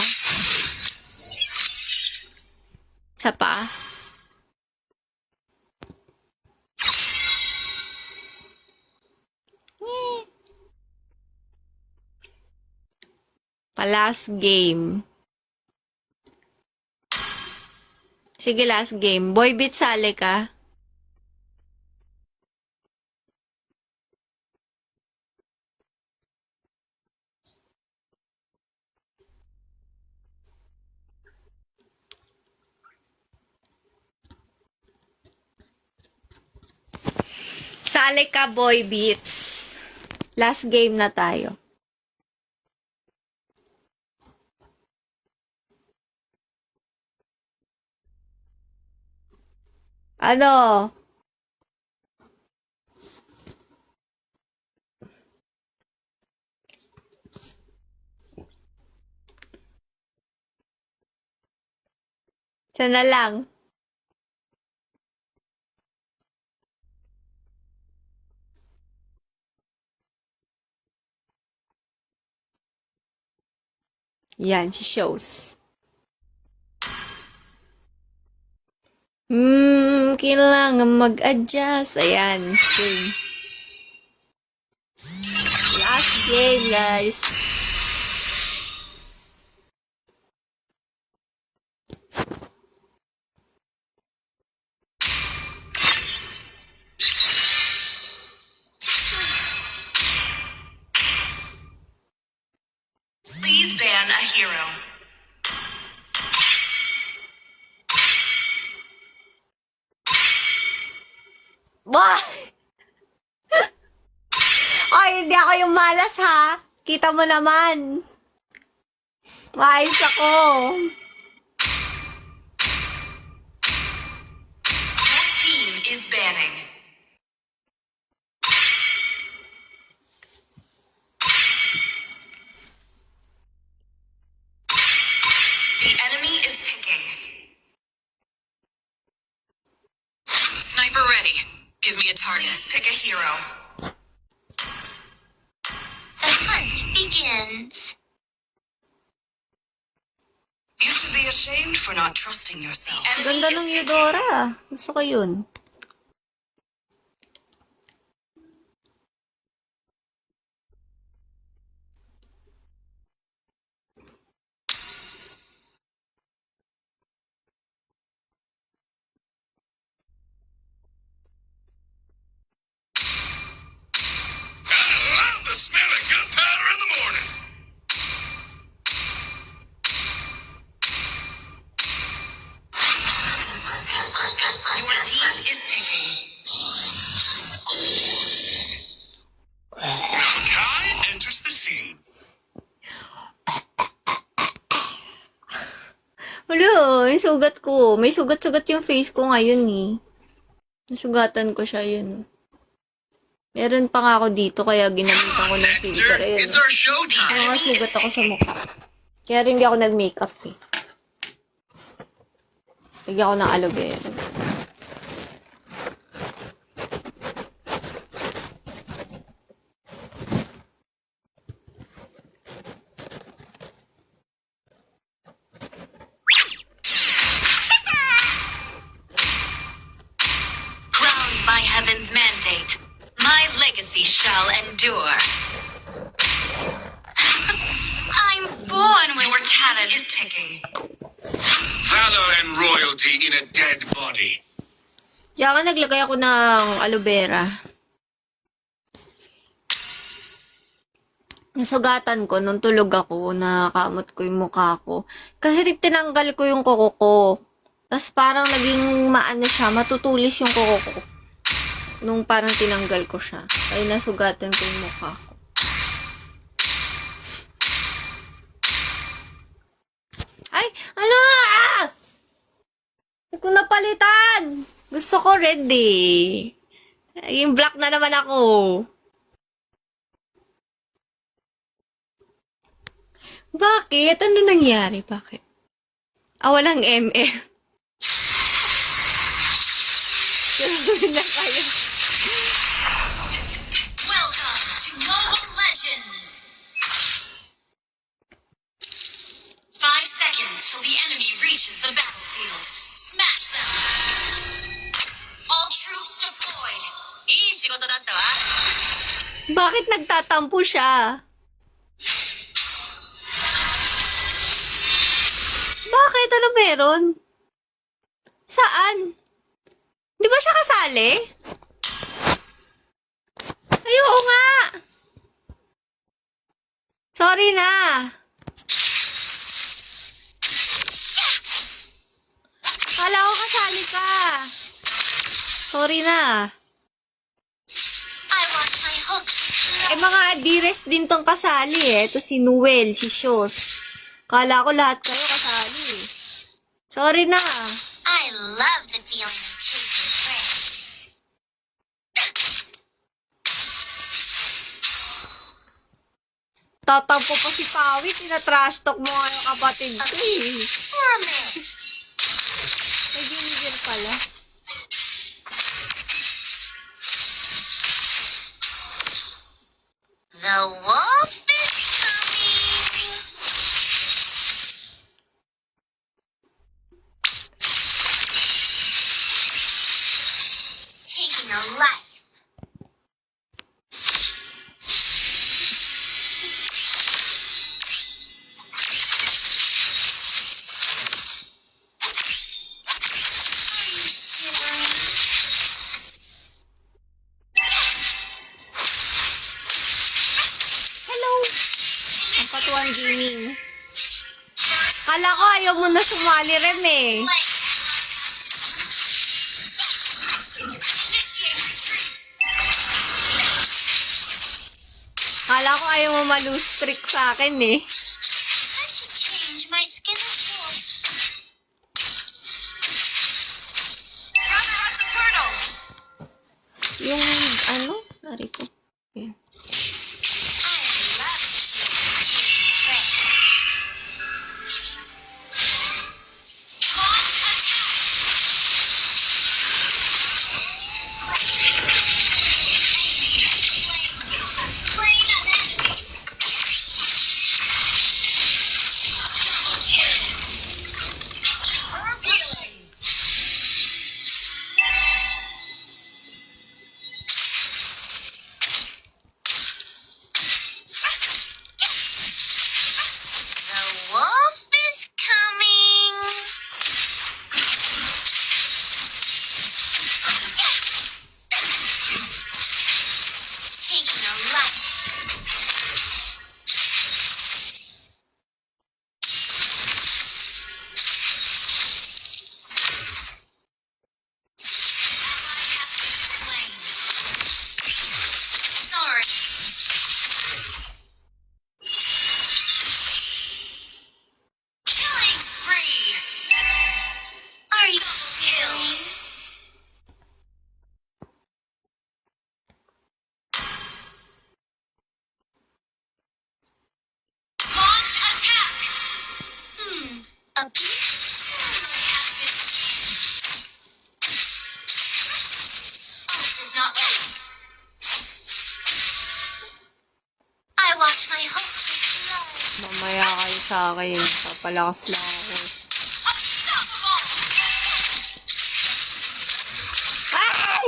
Isa pa? Pa-last game. Sige, last game. Boy Beat, sali ka. Sali ka, Boy Beats. Last game na tayo. Ano? Sana lang. Yan, si shows. Kailangan mag-adjust. Ayan. Game. Last game, guys. Please ban a hero. Bah! Ay, hindi ako yung malas, ha? Kita mo naman. Maayos ako. Your team is banning. The enemy is picking. Sniper ready. Give me a target. Please pick a hero. The hunt begins. You should be ashamed for not trusting yourself. The Ganda enemy ng is picking. Eudora. Gusto ko yun. Love the smell of gunpowder in the morning. Your team is picking. Kai enters the scene. Wala, yung sugat ko. May sugat-sugat yung face ko ngayon eh. Nasugatan ko siya yun. Meron pa nga ako dito kaya ginamitan ko ng filter. Dexter, Ayun. it's our showtime. Mga sugat ako sa mukha. Kaya rin hindi ako nag-makeup eh. Lagyan ako ng aloe vera. Crowned by heaven's mandate, my legacy shall endure. I'm born with Your team talent. is picking. Valor and royalty in a dead body. Kaya ka naglagay ako ng aloe vera. Nasugatan ko nung tulog ako, nakakamot ko yung mukha ko. Kasi tinanggal ko yung kuko ko. Tapos parang naging maano siya, matutulis yung kuko ko. Nung parang tinanggal ko siya. Ay nasugatan ko yung mukha ko. Ay! Ano? Hindi ko napalitan! Gusto ko red eh. Yung black na naman ako. Bakit? Ano nangyari? Bakit? Walang ML. Gawin na kayo. Welcome to Mobile Legends. 5 seconds till the enemy reaches the battlefield. Smash them. All troops deployed. いい仕事だったわ。 Bakit nagtatampo siya? Bakit? Ano meron? Saan? Di ba siya kasali? Ay, oo nga! Sorry na! Kala ko kasali ka! Sorry na! I lost my hook. Mga adires din tong kasali Ito si Noel, si Shos. Kala ko lahat kayo kasali Sorry na. I love the feeling of chasing prey. Tatampo pa si Pawi, tina-trash talk mo nga yung kapatid ko For a minute. May ginigil pala. The wolf is coming. Taking a life. Are you shivering? Hello! Ang patuan gaming. Kala ko ayaw mo na sumali Rem Initiate retreat. Kala ko ayaw mo ma-lose streak sa akin I should change my skin of wolf. Run the turtle. Yung Nari ko. Yan. I love chasing prey. Launch attack. Slain an enemy. Healing. The wolf is coming. Taking a life. Sorry. Killing spree. Are you kill? Launch attack. A beast has been seen. Ult is not ready. I wash my hook with blood. Mamaya kayo sa akin. Papalakas lang ako. Unstoppable. Ay!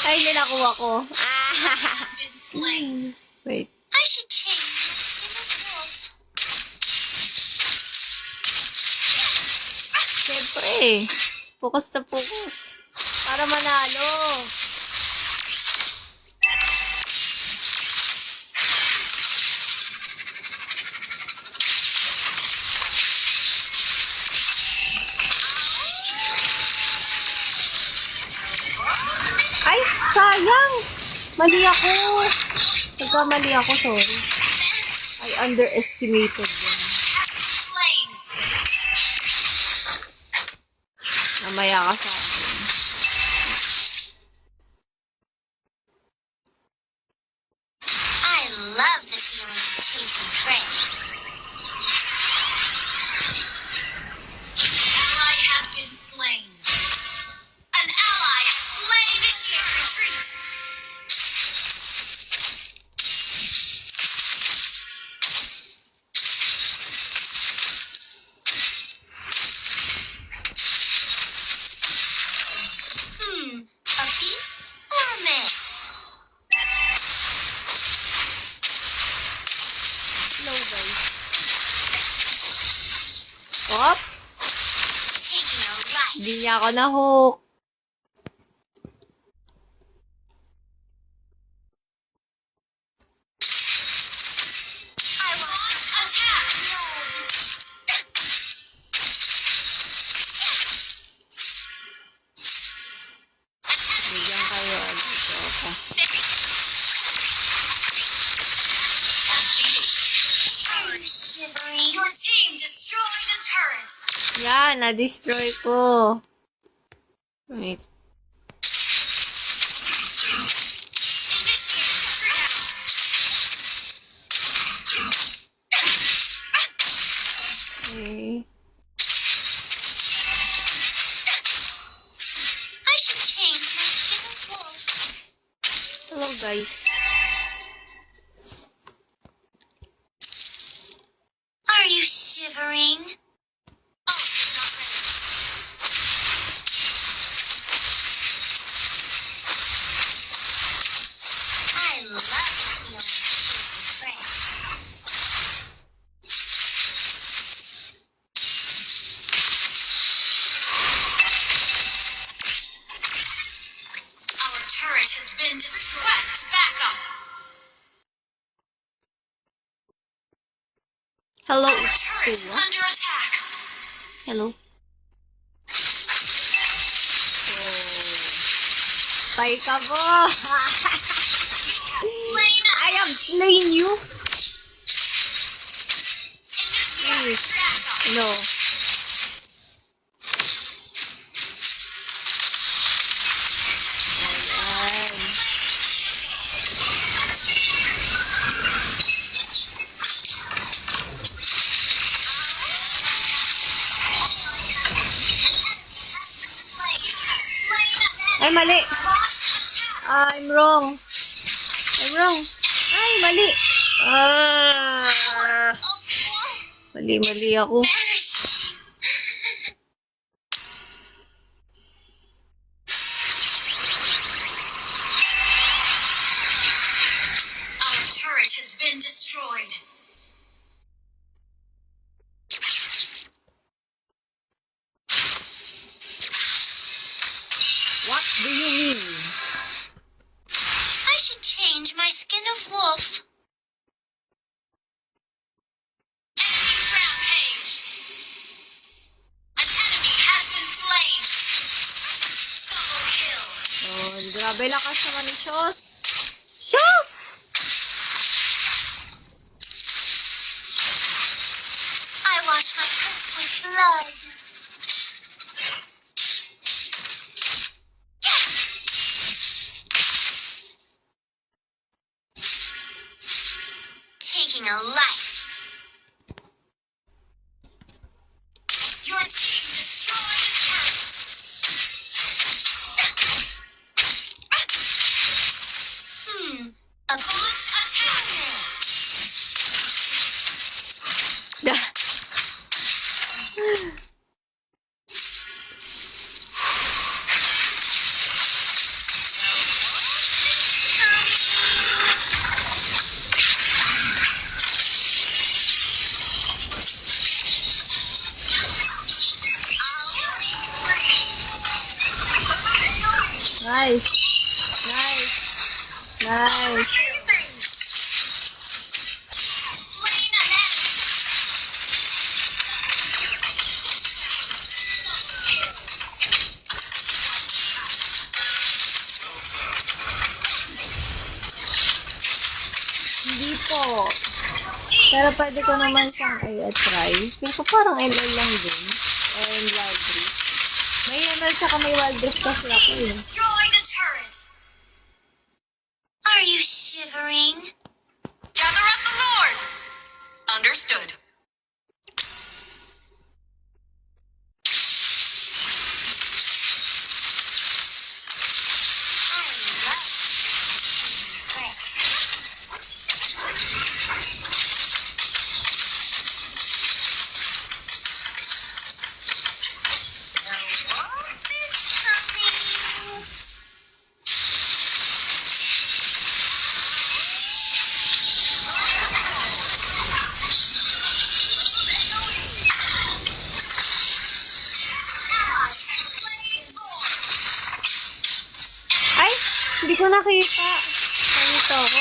Ay, ninakuha ko. Has been slain. Wait. I should change my skin of wolf. Siyempre. Focus na focus. Para manalo. Ay, sayang! Mali ako. Nagkamali ako, sorry. I underestimated them. Slain. Namaya ka sa akin. I love the feeling of chasing prey. Hindi niya ako na-hook. I want attack. Bigyan kayo. Dito ako. Shivering. Your team destroyed a turret. Yan, na-destroy ko. Wait. Okay. I should change my skin of wolf. Hello, guys. Are you shivering? I love the feeling of chasing prey. Our turret has been destroyed. Quest backup. Hello, Our it's turret is Kua. under attack. Hello. Patay ka po. Slain. I have slain you. Initiate backup. No. Ayan. Ay, mali. I'm wrong. I'm wrong. Ay, mali. Mali ako. Our turret has been destroyed. What do you mean? I should change my skin of wolf. Enemy rampage. An enemy has been slain. Double kill. Oh, grabe lakas naman ni Shos. Shos! I wash my coat with blood. Taking a life. Your team destroyed a turret. A Launch attack. Nice. Nice. Nice. Slain an enemy. Hindi po. Pero pwede ko naman siyang i-try. Feel ko parang ML lang din. Or in Wild Rift. May ML tsaka may Wild Rift kasi ako eh. Destroyed a turret. Are you shivering? Gather up the Lord. Understood. ko nakita. Nalito ako.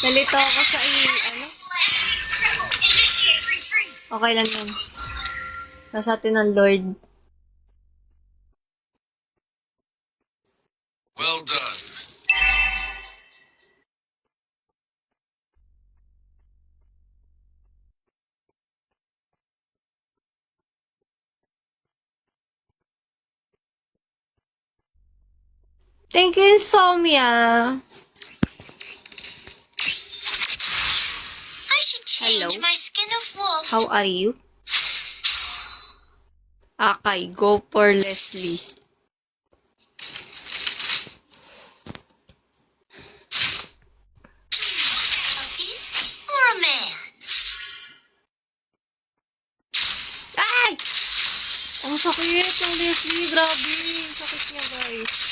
Nalito ako sa ano? Initiate retreat. Okay lang yun. Nasa atin ng Lord. Well done. Thank you, Insomnia. I should change Hello. my skin of wolf. How are you? Okay, go for Leslie. A beast or a man? Ay! Ang sakit ng Leslie. Grabe. Sakit niya, guys.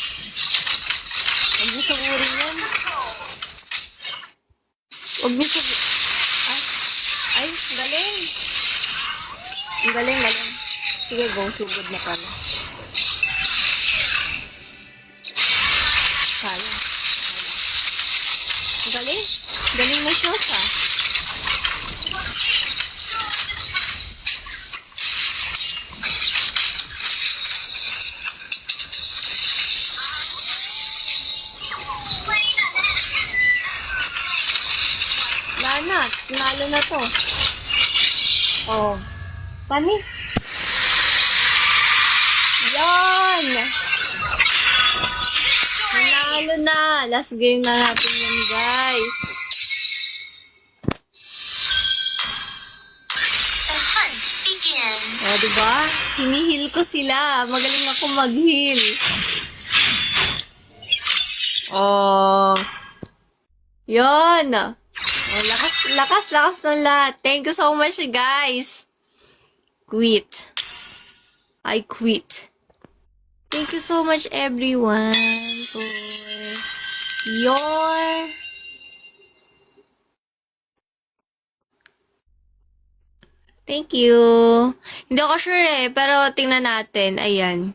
Huwag niyo sagurin yan. Huwag niyo sagurin. Ay, galing. Ang galing, galing. Sige, go. Sugod na pala. Kaya. Ang galing. Galing mo siya, ha? Lana, tinalo na to. Oh. Panis. Yan! Nanalo na. Last game na natin yan, guys. The hunt begin. O, diba? Hinihil ko sila. Magaling ako mag-heal. Oh. Yan. Oh, lakas ng lahat. Thank you so much, guys. Quit. I quit. Thank you so much, everyone, for your thank you. Hindi ako sure pero tingnan natin. Ayan.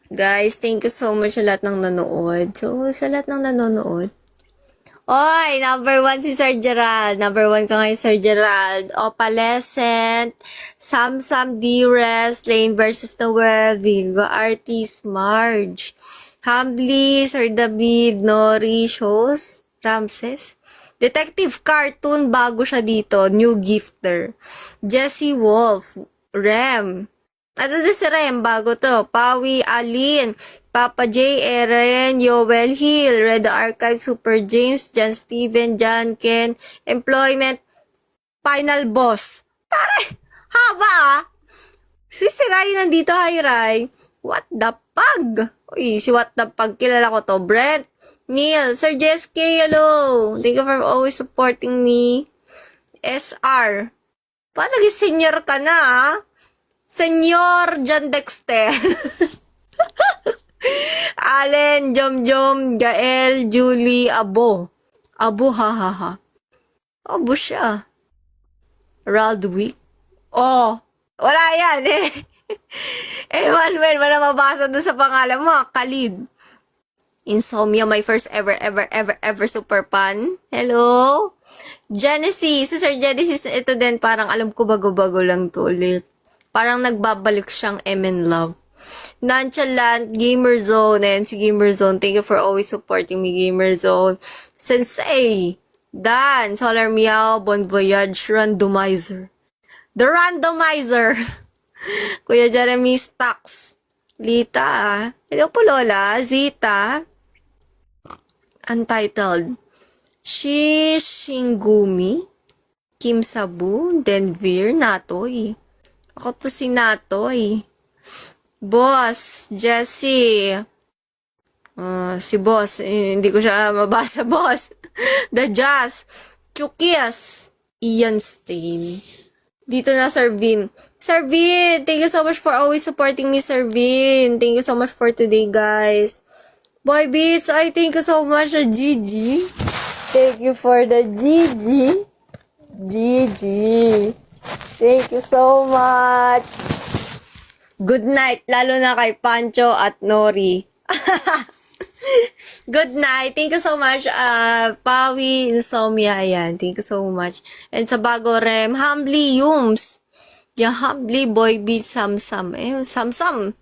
Guys, thank you so much sa lahat ng nanonood. So, sa lahat ng nanonood. Oy, number 1 si Sir Gerald. Number 1 ka ngayon, Sir Gerald. Opalescent, Sam D-Rest, Lane versus the World, Virgo Artist, Marge, Humbly, Sir David, Nori, Shows, Ramses, Detective Cartoon, bago siya dito, New Gifter, Jesse Wolf, Rem, at ito si Rem, bago to. Pawi, Alin, Papa J, Eren, Yoel Hill, Red Archive, Super James, John Steven, John Ken, Employment, Final Boss. Pare, haba ah. Si Rai nandito, hi Rai. What the pug? Uy, si What the pug, kilala ko to. Brent, Neil, Sir JSK, hello. Thank you for always supporting me. SR. Paano naging senior ka na ah? Senyor John Dexter. Allen, Jom, Gael, Julie, Abo. Abo, ha. Abo siya. Raldwick. Oh, wala yan eh. Emmanuel, wala mabasa doon sa pangalan mo. Khalid. Insomnia, my first ever super fan. Hello? Genesis. Sir Genesis, ito din parang alam ko bago-bago lang to ulit. Parang nagbabalik siyang M&M Love. Nonchalant, Gamer Zone, and si Gamer Zone, thank you for always supporting me, Gamer Zone. Sensei, Dan, Solar Meow, Bon Voyage, Randomizer. The Randomizer. Kuya Jeremy Stocks. Lita, hello po Lola, Zita. Untitled. Shingumi, Kim Sabu, Denver, Natoy. Ako to si Natoy. Boss, Jessie. Si Boss. Hindi ko siya mabasa, Boss. The Jazz. Chukis. Ian Stain. Dito na, Sir Vin. Sir Vin, thank you so much for always supporting me, Sir Vin. Thank you so much for today, guys. Boy Beats, I thank you so much, Gigi. Thank you for the Gigi. Gigi. Thank you so much. Good night, lalo na kay Pancho at Nori. Good night. Thank you so much, Pawi, Insomnia, ayan. Thank you so much. And sa bago rem, Humbly Yums. Yeah, Humbly Boy Beat Samsam. Samsam.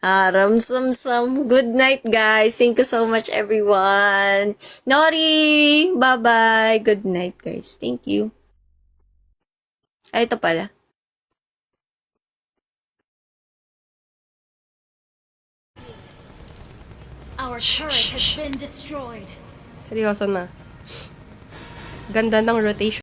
Samsam. Good night, guys. Thank you so much, everyone. Nori, bye-bye. Good night, guys. Thank you. Ay, ito pala. Our turret has been destroyed. Seryoso na. Ganda ng rotation.